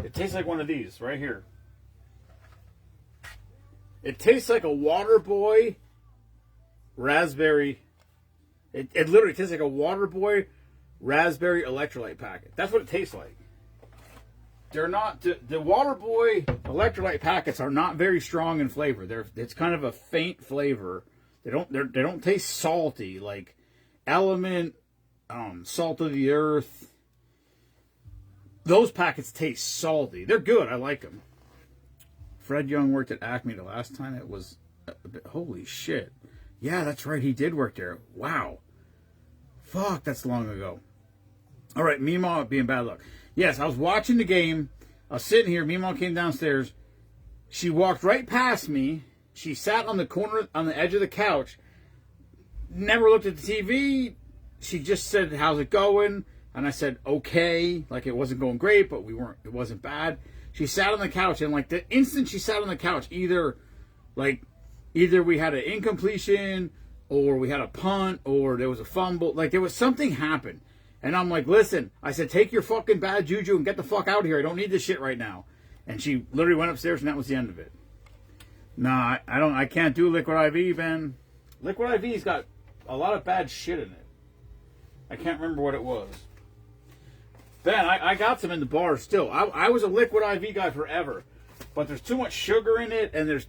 It tastes like one of these right here. It tastes like a Waterboy raspberry. It literally tastes like a Waterboy raspberry electrolyte packet. That's what it tastes like. They're not the Waterboy electrolyte packets are not very strong in flavor. It's kind of a faint flavor. They don't taste salty like Element, Salt of the Earth. Those packets taste salty. They're good. I like them. Fred Young worked at Acme the last time. It was a bit, holy shit. Yeah, that's right. He did work there. Wow. Fuck, that's long ago. All right, Meemaw being bad luck. Yes, I was watching the game. I was sitting here. Meemaw came downstairs. She walked right past me. She sat on the corner, on the edge of the couch. Never looked at the TV. She just said, "How's it going?" And I said, "Okay." Like it wasn't going great, but it wasn't bad. She sat on the couch, and like the instant she sat on the couch, either we had an incompletion, or we had a punt, or there was a fumble. Like there was something happened. And I'm like, "Listen," I said, "take your fucking bad juju and get the fuck out of here. I don't need this shit right now." And she literally went upstairs, and that was the end of it. Nah, I can't do Liquid IV, Ben. Liquid IV's got a lot of bad shit in it. I can't remember what it was. Ben, I got some in the bar still. I was a Liquid IV guy forever. But there's too much sugar in it, and there's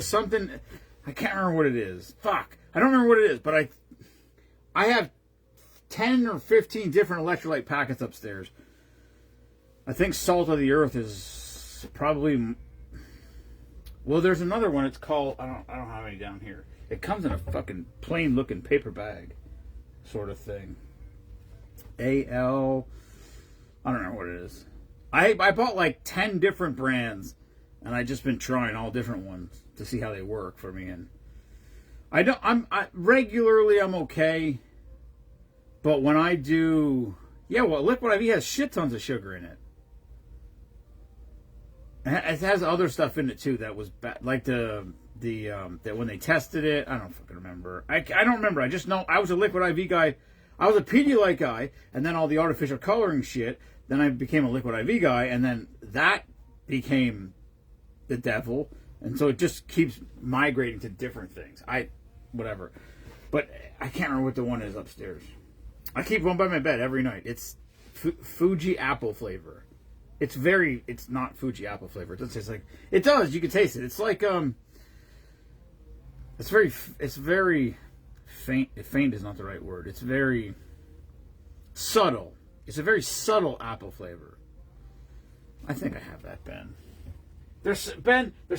something, I can't remember what it is. Fuck. I don't remember what it is, but I have 10 or 15 different electrolyte packets upstairs. I think Salt of the Earth is probably, well, there's another one. It's called, I don't have any down here. It comes in a fucking plain looking paper bag sort of thing. AL, I don't know what it is. I bought like 10 different brands, and I just been trying all different ones to see how they work for me. And regularly I'm okay, but when I do, Liquid IV has shit tons of sugar in it. It has other stuff in it too that was bad, like that when they tested it, I don't fucking remember. I don't remember. I just know I was a Liquid IV guy. I was a Pedialyte guy, and then all the artificial coloring shit. Then I became a Liquid IV guy, and then that became the devil. And so it just keeps migrating to different things. Whatever. But I can't remember what the one is upstairs. I keep one by my bed every night. It's Fuji apple flavor. It's not Fuji apple flavor. It doesn't taste like. It does. You can taste it. It's like It's very faint. Faint is not the right word. It's very subtle. It's a very subtle apple flavor. I think I have that, Ben. There's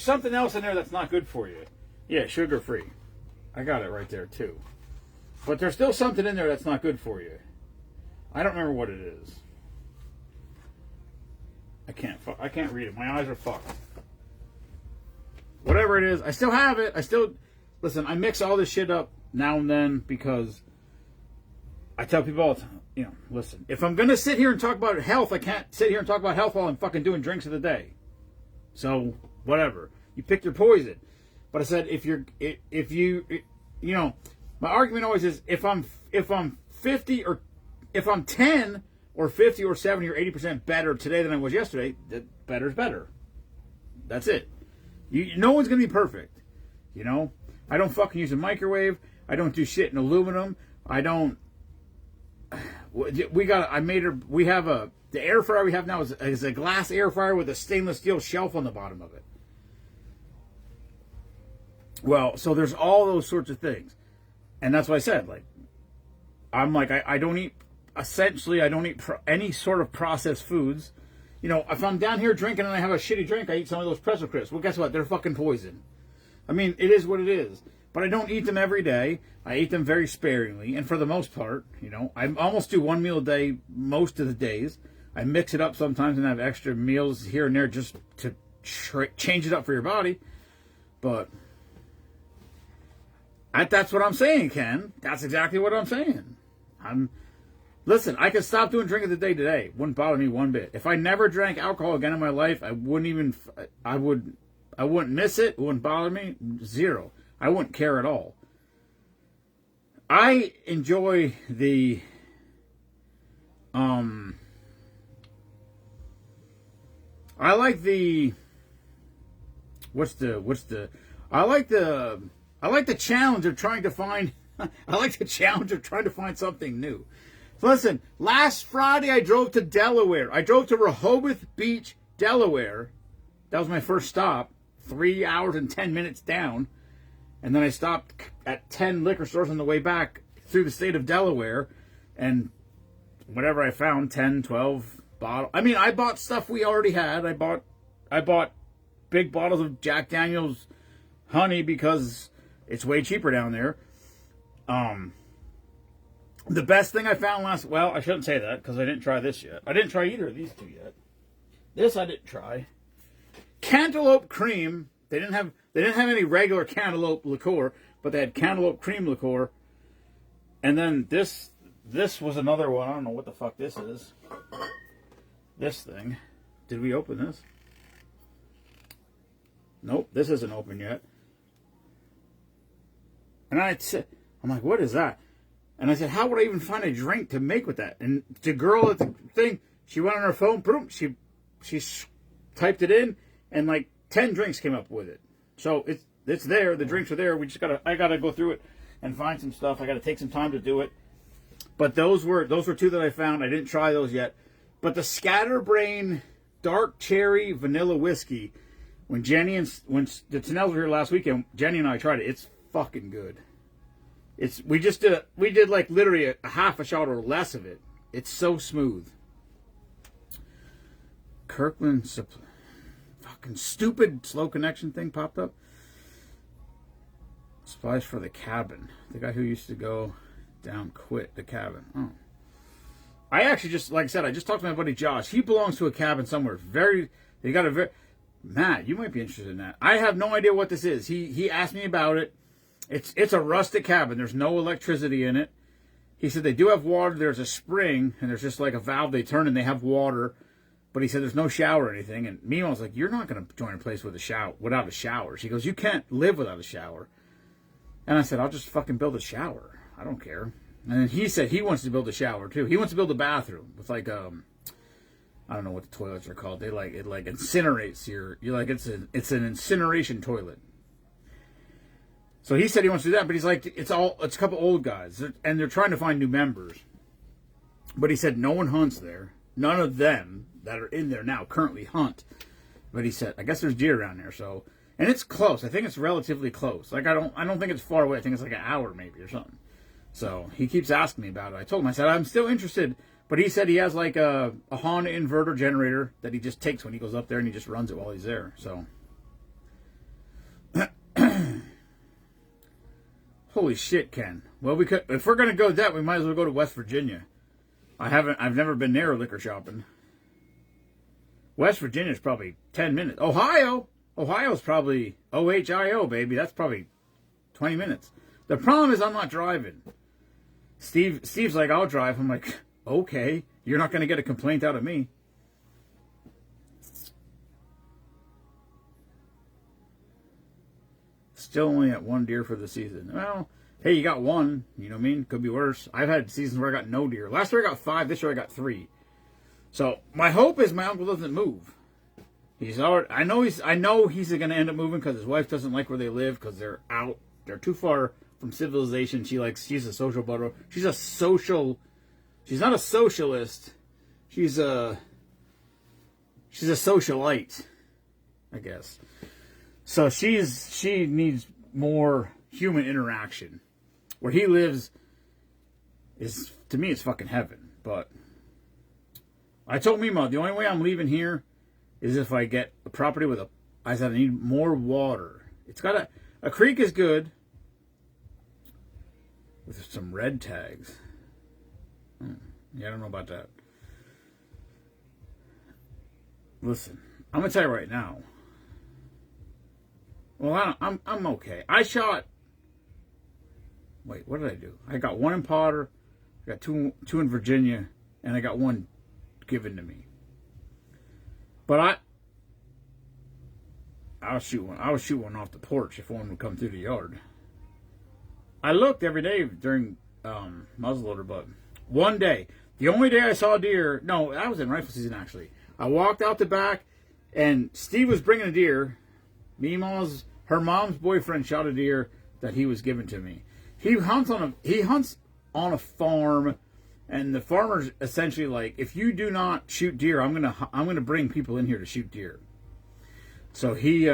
something else in there that's not good for you. Yeah, sugar free. I got it right there too. But there's still something in there that's not good for you. I don't remember what it is. I can't read it. My eyes are fucked. Whatever it is, I still have it. Listen, I mix all this shit up now and then because I tell people all the time, listen, if I'm going to sit here and talk about health, I can't sit here and talk about health while I'm fucking doing drinks of the day. So, whatever. You pick your poison. But I said, if my argument always is if I'm 50 or if I'm 10 or 50 or 70 or 80% better today than I was yesterday, better's better. That's it. No one's going to be perfect. I don't fucking use a microwave. I don't do shit in aluminum. I don't. We have the air fryer we have now is a glass air fryer with a stainless steel shelf on the bottom of it. Well, so there's all those sorts of things. And that's what I said. I don't eat any sort of processed foods. If I'm down here drinking and I have a shitty drink, I eat some of those Pretzel Crisps. Well, guess what? They're fucking poison. I mean, it is what it is. But I don't eat them every day. I eat them very sparingly. And for the most part, I almost do one meal a day most of the days. I mix it up sometimes and have extra meals here and there just to change it up for your body. But that's what I'm saying, Ken. That's exactly what I'm saying. Listen, I could stop doing drink of the day today. Wouldn't bother me one bit. If I never drank alcohol again in my life, I wouldn't miss it. It wouldn't bother me. Zero. I wouldn't care at all. I enjoy the I like the challenge of trying to find something new. So listen, last Friday I drove to Delaware. I drove to Rehoboth Beach, Delaware. That was my first stop. 3 hours and 10 minutes down. And then I stopped at 10 liquor stores on the way back through the state of Delaware. And whatever I found, 10, 12 bottles. I mean, I bought stuff we already had. I bought big bottles of Jack Daniel's honey because it's way cheaper down there. The best thing I found I shouldn't say that because I didn't try this yet. I didn't try either of these two yet. This I didn't try. Cantaloupe cream. They didn't have any regular cantaloupe liqueur, but they had cantaloupe cream liqueur. And then this was another one. I don't know what the fuck this is. This thing. Did we open this? Nope, this isn't open yet. And I'm like, what is that? And I said, how would I even find a drink to make with that? And the girl at the thing, she went on her phone, boom, she typed it in, and like 10 drinks came up with it. So it's there. The drinks are there. I gotta go through it and find some stuff. I gotta take some time to do it. But those were two that I found. I didn't try those yet. But the Scatterbrain Dark Cherry Vanilla Whiskey, when the Tennells were here last weekend, Jenny and I tried it. It's fucking good. We did like literally a half a shot or less of it. It's so smooth. Kirkland fucking stupid slow connection thing popped up. Supplies for the cabin. The guy who used to go down quit the cabin. Oh. I actually like I said, I just talked to my buddy Josh. He belongs to a cabin somewhere. Matt, you might be interested in that. I have no idea what this is. He asked me about it. It's a rustic cabin. There's no electricity in it. He said they do have water. There's a spring, and there's just like a valve they turn, and they have water. But he said there's no shower or anything. And Mima was like, you're not going to join a place without a shower. She goes, you can't live without a shower. And I said, I'll just fucking build a shower. I don't care. And then he said he wants to build a shower, too. He wants to build a bathroom with like, I don't know what the toilets are called. It incinerates it's an incineration toilet. So he said he wants to do that, but he's like, it's a couple old guys, and they're trying to find new members. But he said no one hunts there. None of them. that are in there now currently hunt. But he said, I guess there's deer around there. So, and it's close. I think it's relatively close. Like I don't think it's far away. I think it's like an hour maybe or something. So he keeps asking me about it. I told him, I said I'm still interested. But he said he has like a Honda inverter generator that he just takes when he goes up there and he just runs it while he's there. So. Holy shit, Ken. Well, we could, if we're gonna go that, we might as well go to West Virginia. I've never been near liquor shopping. West Virginia's probably 10 minutes. Ohio's probably OHIO, baby. That's probably 20 minutes. The problem is I'm not driving. Steve's like, I'll drive. I'm like, okay, you're not gonna get a complaint out of me. Still only at 1 deer for the season. Well, hey, you got 1. You know what I mean? Could be worse. I've had seasons where I got no deer. Last year I got 5. This year I got 3. So my hope is my uncle doesn't move. I know he's going to end up moving because his wife doesn't like where they live because they're out. They're too far from civilization. She's a social butterfly. She's not a socialist. She's a socialite, I guess. So she needs more human interaction. Where he lives is, to me, it's fucking heaven. But I told Mima, the only way I'm leaving here is if I get a property with I said I need more water. It's got a creek is good with some red tags. Yeah, I don't know about that. Listen, I'm gonna tell you right now. Well, I'm okay. I shot. Wait, what did I do? I got 1 in Potter, I got two in Virginia, and I got 1 given to me. But I'll shoot one. I would shoot one off the porch if one would come through the yard. I looked every day during muzzleloader, but one day, the only day I saw a deer. No, that was in rifle season actually. I walked out the back, and Steve was bringing a deer. Her mom's boyfriend shot a deer that he was given to me. He hunts on a farm, and the farmer's essentially like, if you do not shoot deer, I'm gonna bring people in here to shoot deer. So he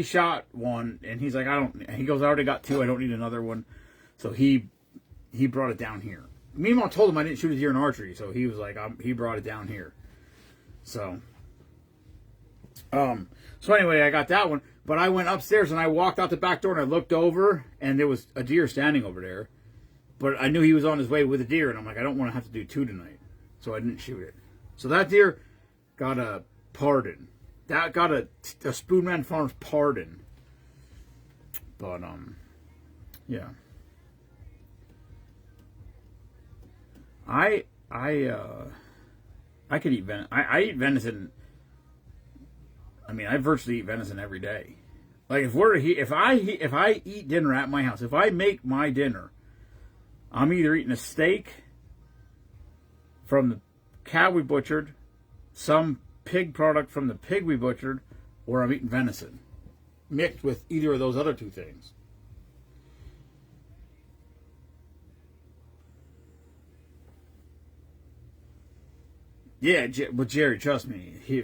shot one, and he's like, he goes, I already got 2, I don't need another one. So he brought it down here. Meemaw told him I didn't shoot a deer in archery, so he was like, he brought it down here. So anyway, I got that one. But I went upstairs and I walked out the back door and I looked over and there was a deer standing over there. But I knew he was on his way with a deer, and I'm like, I don't want to have to do 2 tonight. So I didn't shoot it. So that deer got a pardon. That got a Spoonman Farms pardon. But yeah. I could eat venison. I eat venison. I mean, I virtually eat venison every day. Like if I eat dinner at my house, if I make my dinner, I'm either eating a steak from the cow we butchered, some pig product from the pig we butchered, or I'm eating venison mixed with either of those other 2 things. Yeah, but Jerry, trust me, he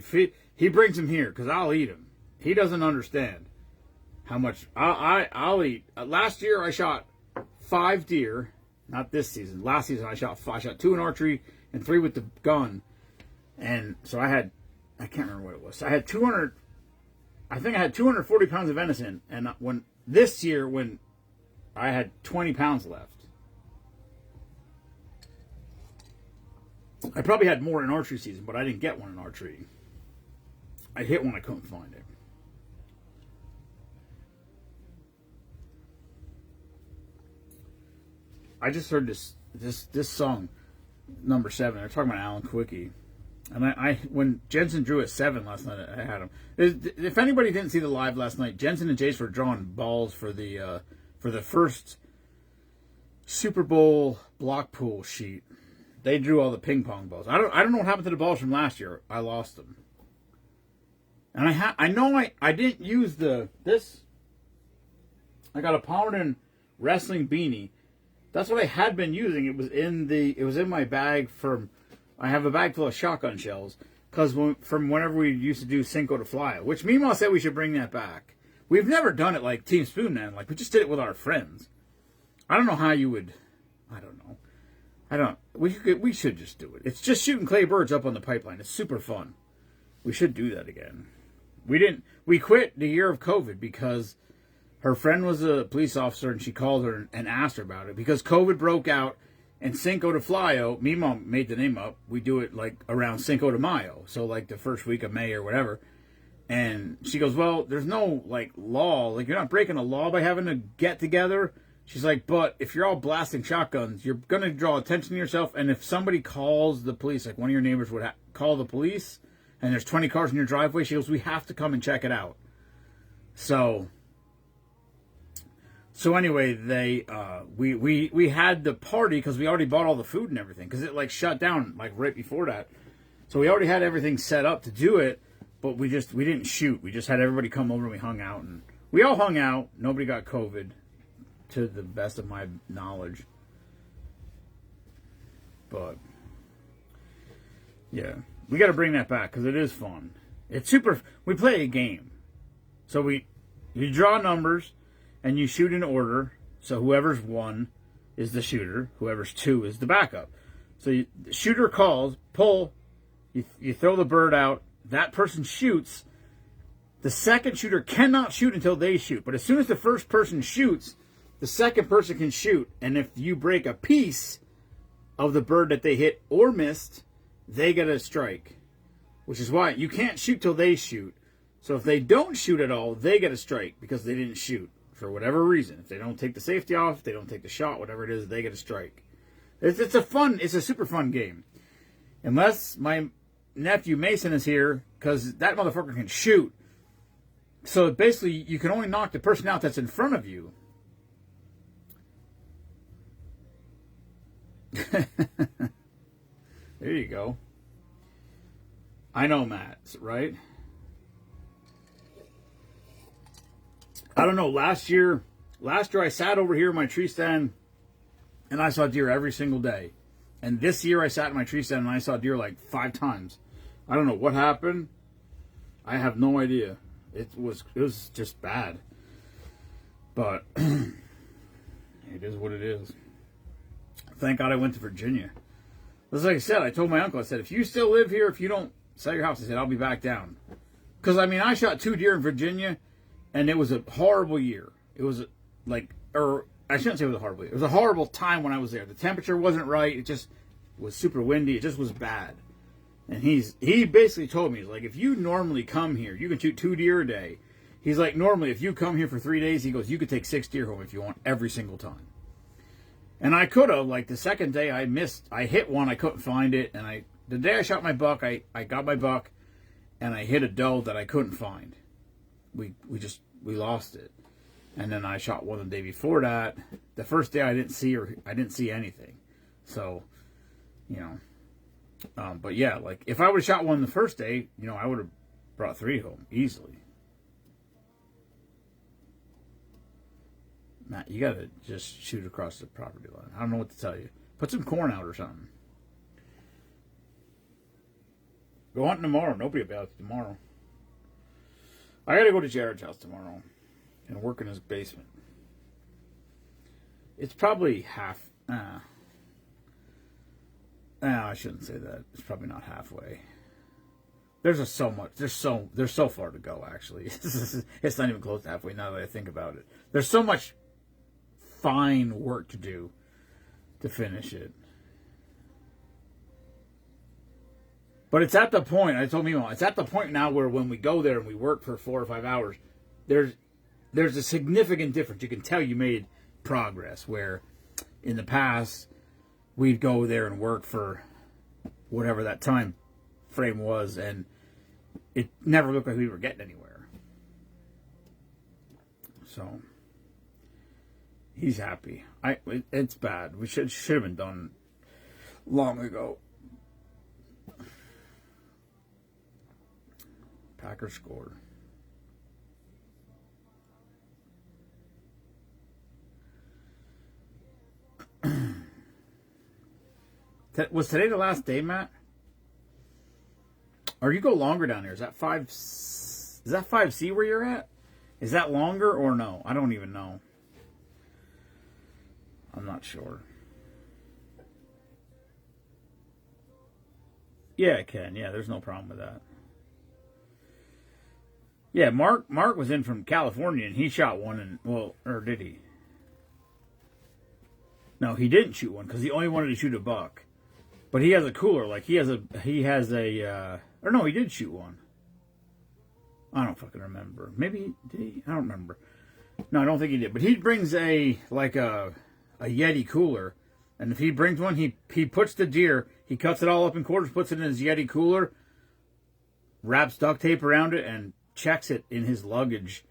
brings them here because I'll eat them. He doesn't understand how much I'll eat. Last year I shot 5 deer. Not this season. Last season I shot 2 in archery and 3 with the gun. And so I can't remember what it was. So I had 240 pounds of venison. And when I had 20 pounds left. I probably had more in archery season, but I didn't get one in archery. I hit one, I couldn't find it. I just heard this song, number 7. They're talking about Alan Quickie, and I when Jensen drew at 7 last night, I had him. If anybody didn't see the live last night, Jensen and Jace were drawing balls for the first Super Bowl block pool sheet. They drew all the ping pong balls. I don't know what happened to the balls from last year. I lost them, and I didn't use this. I got a Paladin wrestling beanie. That's what I had been using. It was in my bag from I have a bag full of shotgun shells because from whenever we used to do Cinco de Flyo, which Meemaw said we should bring that back. We've never done it like Team Spoon then. Like, we just did it with our friends. I don't know how you would. I don't know. We should just do it. It's just shooting clay birds up on the pipeline. It's super fun. We should do that again. We quit the year of COVID because her friend was a police officer and she called her and asked her about it. Because COVID broke out and Cinco de Flyo, Meemaw made the name up. We do it like around Cinco de Mayo. So like the first week of May or whatever. And she goes, well, there's no like law. Like, you're not breaking a law by having to get together. She's like, but if you're all blasting shotguns, you're going to draw attention to yourself. And if somebody calls the police, like one of your neighbors would call the police, and there's 20 cars in your driveway, she goes, we have to come and check it out. So anyway, we had the party because we already bought all the food and everything because it like shut down like right before that. So we already had everything set up to do it, but we didn't shoot. We just had everybody come over and we hung out, and we all hung out. Nobody got COVID, to the best of my knowledge. But yeah, we got to bring that back because it is fun. It's super. We play a game, so you draw numbers and you shoot in order. So whoever's one is the shooter. Whoever's two is the backup. So the shooter calls, pull. You throw the bird out. That person shoots. The second shooter cannot shoot until they shoot. But as soon as the first person shoots, the second person can shoot. And if you break a piece of the bird that they hit or missed, they get a strike. Which is why you can't shoot till they shoot. So if they don't shoot at all, they get a strike because they didn't shoot for whatever reason. If they don't take the safety off, if they don't take the shot, whatever it is, they get a strike. It's a super fun game. Unless my nephew Mason is here, because that motherfucker can shoot. So basically, you can only knock the person out that's in front of you. There you go. I know, Matt, right? I don't know. Last year I sat over here in my tree stand and I saw deer every single day. And this year I sat in my tree stand and I saw deer like 5 times. I don't know what happened. I have no idea. It was just bad. But it is what it is. Thank God I went to Virginia. Just like I said, I told my uncle, I said, if you still live here, if you don't sell your house, I said, I'll be back down. Because, I mean, I shot 2 deer in Virginia, and it was a horrible year. It was like, or I shouldn't say it was a horrible year. It was a horrible time when I was there. The temperature wasn't right. It just was super windy. It just was bad. And he basically told me, he's like, if you normally come here, you can shoot 2 deer a day. He's like, normally, if you come here for 3 days, he goes, you could take 6 deer home if you want every single time. And I could have, like the second day I hit one, I couldn't find it. And the day I shot my buck, I got my buck and I hit a doe that I couldn't find. We lost it. And then I shot one the day before that. The first day I didn't see anything. So, but yeah, like if I would have shot one the first day, I would have brought 3 home easily. Matt, you gotta just shoot across the property line. I don't know what to tell you. Put some corn out or something. Go hunting tomorrow. Nobody will be out tomorrow. I gotta go to Jared's house tomorrow and work in his basement. It's probably half. I shouldn't say that. It's probably not halfway. There's so far to go. Actually, it's not even close to halfway. Now that I think about it, there's so much fine work to do to finish it. But it's at the point, I told Mimo, it's at the point now where when we go there and we work for 4 or 5 hours, there's a significant difference. You can tell you made progress, where in the past we'd go there and work for whatever that time frame was, and it never looked like we were getting anywhere. So he's happy. It's bad. We should have been done long ago. Packers scored. Was today the last day, Matt? Or you go longer down there. Is that 5? Is that 5C where you're at? Is that longer or no? I don't even know. I'm not sure. Yeah, it can. Yeah, there's no problem with that. Yeah, Mark was in from California and he shot one and well, or did he? No, he didn't shoot one because he only wanted to shoot a buck. But he has a cooler, like he has a or no, he did shoot one. I don't fucking remember. Maybe did he? I don't remember. No, I don't think he did. But he brings a Yeti cooler, and if he brings one, he puts the deer, he cuts it all up in quarters, puts it in his Yeti cooler, wraps duct tape around it, and checks it in his luggage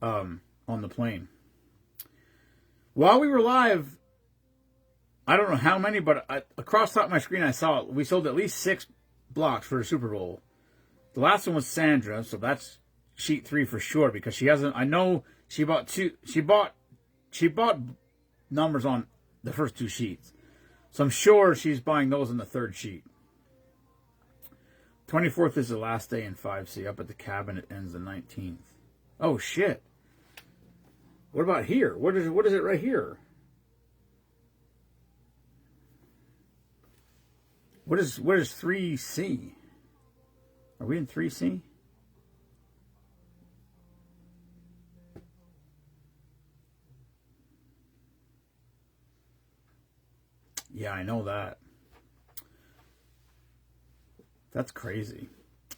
on the plane. While we were live, I don't know how many, but across the top of my screen I saw we sold at least 6 blocks for the Super Bowl. The last one was Sandra, so that's sheet 3 for sure because she hasn't. I know she bought 2. She bought numbers on the first 2 sheets, so I'm sure she's buying those in the 3rd sheet. 24th is the last day in 5C. Up at the cabin, it ends the 19th. Oh shit! What about here? What is it right here? What is 3C? Are we in 3C? Yeah, I know that. That's crazy.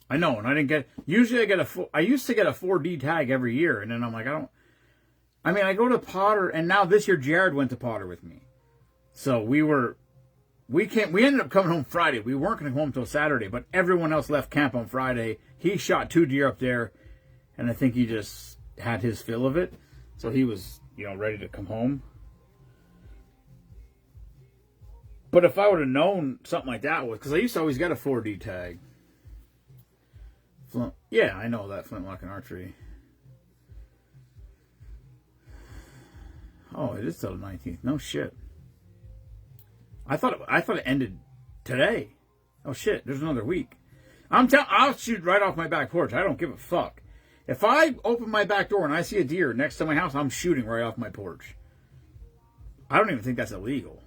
I know, and I didn't get. Usually, I used to get a 4D tag every year, and then I'm like, I go to Potter, and now this year Jared went to Potter with me, so we ended up coming home Friday. We weren't going to go home until Saturday, but everyone else left camp on Friday. He shot 2 deer up there, and I think he just had his fill of it, so he was, ready to come home. But if I would have known something like that was, because I used to always get a 4D tag. Yeah, I know that, Flintlock and Archery. Oh, it is till the 19th. No shit. I thought it ended today. Oh shit, there's another week. I'll shoot right off my back porch. I don't give a fuck. If I open my back door and I see a deer next to my house, I'm shooting right off my porch. I don't even think that's illegal.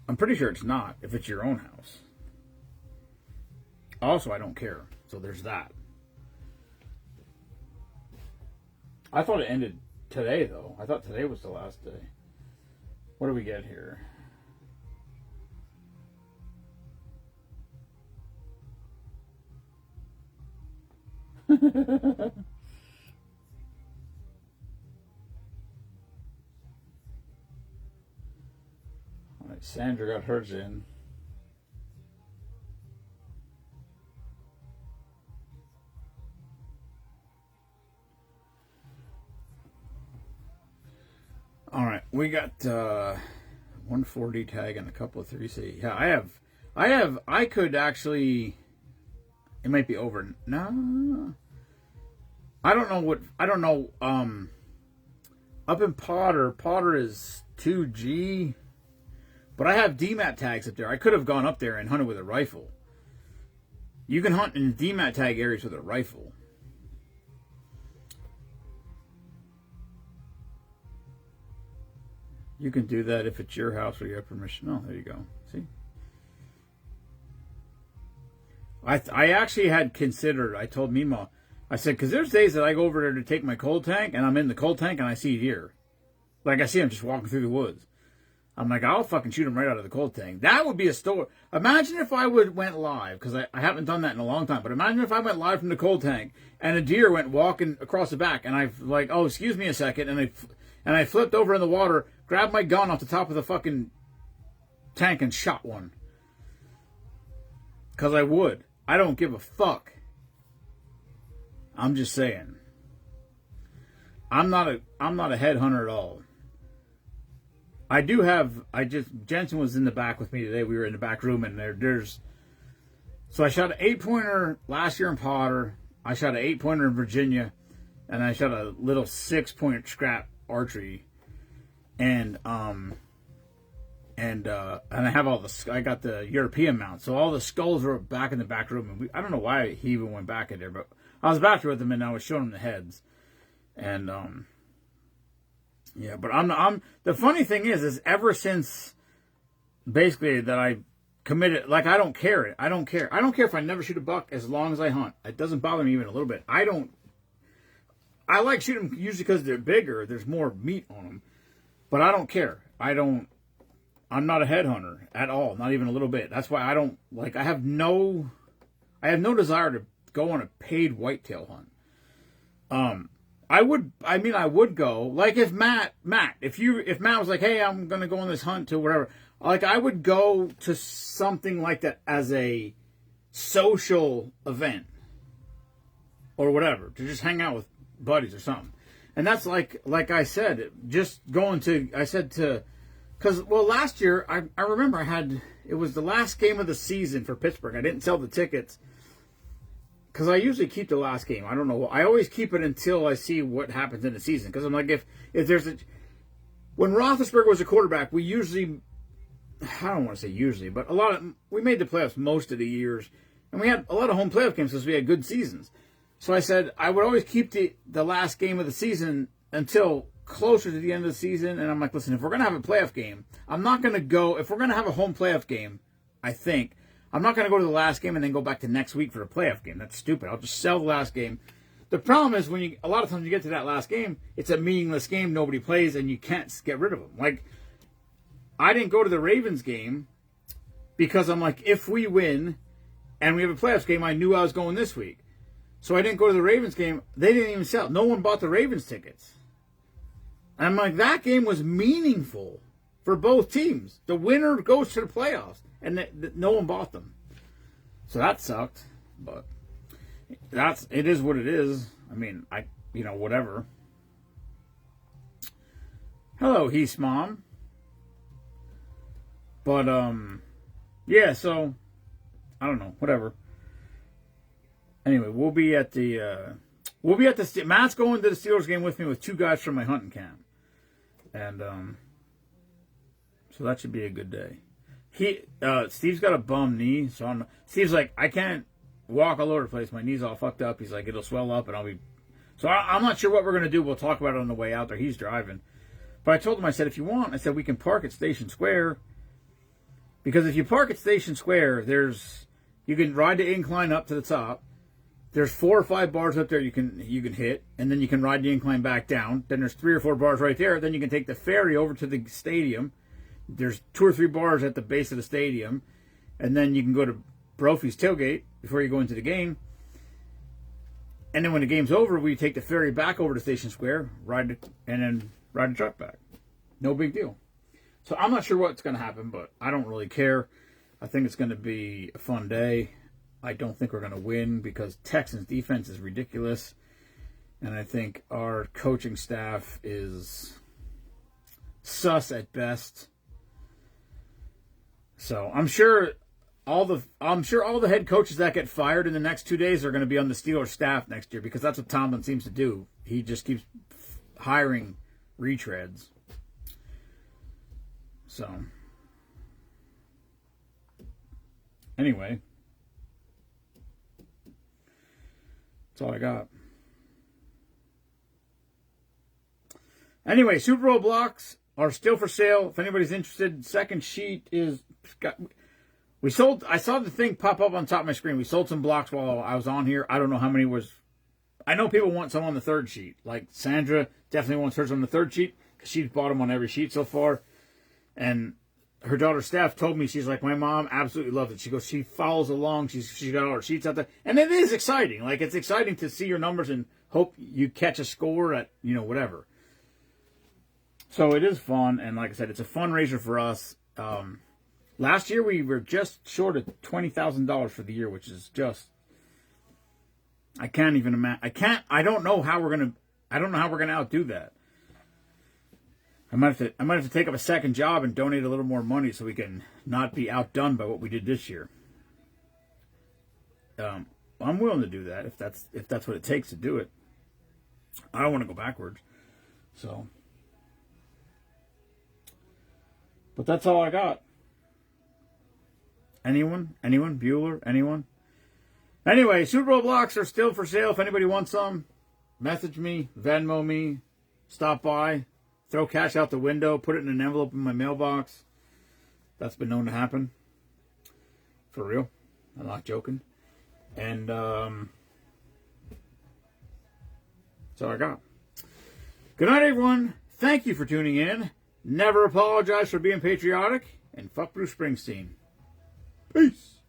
I'm pretty sure it's not if it's your own house. Also, I don't care. So there's that. I thought it ended today, though. I thought today was the last day. What do we get here? All right, Sandra got hers in. All right, we got 1 4D tag and a couple of 3C. Yeah, I could actually. It might be over. No, I don't know. Up in Potter is 2G, but I have DMAT tags up there. I could have gone up there and hunted with a rifle. You can hunt in DMAT tag areas with a rifle. You can do that if it's your house or you have permission. Oh, there you go. See? I actually had considered, I told Mima, I said, because there's days that I go over there to take my cold tank, and I'm in the cold tank, and I see deer. Like, I see them just walking through the woods. I'm like, I'll fucking shoot them right out of the cold tank. That would be a story. Imagine if I went live, because I haven't done that in a long time, but imagine if I went live from the cold tank, and a deer went walking across the back, and I like, oh, excuse me a second, and I flipped over in the water, grabbed my gun off the top of the fucking tank, and shot one. Because I would. I don't give a fuck. I'm just saying. I'm not a head hunter at all. Jensen was in the back with me today. We were in the back room, and so I shot an 8-pointer last year in Potter. I shot an 8-pointer in Virginia, and I shot a little 6-point scrap archery. And and I have I got the European mount, so all the skulls are back in the back room, and I don't know why he even went back in there, but I was back there with him, and I was showing him the heads, and yeah. But I'm the funny thing is ever since basically that I committed, like I don't care. I don't care if I never shoot a buck as long as I hunt. It doesn't bother me even a little bit. I like shooting them usually because they're bigger. There's more meat on them, but I don't care. I'm not a head hunter at all, not even a little bit. That's why I don't like. I have no desire to go on a paid whitetail hunt. I would go, like if Matt, if Matt was like, hey, I'm gonna go on this hunt to whatever, like I would go to something like that as a social event or whatever, to just hang out with buddies or something. And that's like I said, just going to, I said to. Because, well, last year, I remember it was the last game of the season for Pittsburgh. I didn't sell the tickets because I usually keep the last game. I don't know. I always keep it until I see what happens in the season. Because I'm like, if there's when Roethlisberger was a quarterback, we usually, I don't want to say usually, but we made the playoffs most of the years. And we had a lot of home playoff games because we had good seasons. So I said I would always keep the last game of the season until closer to the end of the season, and I'm like, listen, if we're going to have a playoff game, I'm not going to go, if we're going to have a home playoff game, I think, I'm not going to go to the last game and then go back to next week for the playoff game. That's stupid. I'll just sell the last game. The problem is a lot of times you get to that last game, it's a meaningless game, nobody plays, and you can't get rid of them. Like, I didn't go to the Ravens game because I'm like, if we win and we have a playoffs game, I knew I was going this week. So I didn't go to the Ravens game. They didn't even sell. No one bought the Ravens tickets. And I'm like, that game was meaningful for both teams. The winner goes to the playoffs, and no one bought them. So that sucked, but it is what it is. I mean, whatever. Hello, Heath's mom. But yeah. So I don't know. Whatever. Anyway, we'll be at the Matt's going to the Steelers game with me with two guys from my hunting camp. And so that should be a good day. Steve's got a bum knee, so Steve's like, I can't walk all over the place. My knee's all fucked up. He's like, it'll swell up, and I'll be. So I'm not sure what we're gonna do. We'll talk about it on the way out there. He's driving, but I told him, I said, if you want, I said we can park at Station Square, because if you park at Station Square, you can ride the incline up to the top. There's 4 or 5 bars up there you can hit, and then you can ride the incline back down. Then there's 3 or 4 bars right there. Then you can take the ferry over to the stadium. There's 2 or 3 bars at the base of the stadium, and then you can go to Brophy's tailgate before you go into the game. And then when the game's over, we take the ferry back over to Station Square, and then ride the truck back. No big deal. So I'm not sure what's going to happen, but I don't really care. I think it's going to be a fun day. I don't think we're going to win because Texans' defense is ridiculous. And I think our coaching staff is sus at best. So I'm sure all the head coaches that get fired in the next 2 days are going to be on the Steelers staff next year, because that's what Tomlin seems to do. He just keeps hiring retreads. So anyway, that's all I got. Anyway, Super Bowl blocks are still for sale. If anybody's interested, second sheet is we sold. I saw the thing pop up on top of my screen. We sold some blocks while I was on here. I don't know how many was. I know people want some on the third sheet. Like Sandra definitely wants hers on the third sheet because she's bought them on every sheet so far. And her daughter Steph told me, she's like, my mom absolutely loves it. She goes, she follows along. She's got all her sheets out there, and it is exciting. Like, it's exciting to see your numbers and hope you catch a score at whatever. So it is fun, and like I said, it's a fundraiser for us. Last year we were just short of $20,000 for the year, which is just, I can't even imagine. I don't know how we're gonna outdo that. I might have to take up a second job and donate a little more money so we can not be outdone by what we did this year. I'm willing to do that if that's what it takes to do it. I don't want to go backwards. So But that's all I got. Anyone? Anyone? Bueller? Anyone? Anyway, Super Bowl blocks are still for sale. If anybody wants some, message me, Venmo me, stop by, throw cash out the window, put it in an envelope in my mailbox. That's been known to happen. For real. I'm not joking. And that's all I got. Good night, everyone. Thank you for tuning in. Never apologize for being patriotic. And fuck Bruce Springsteen. Peace.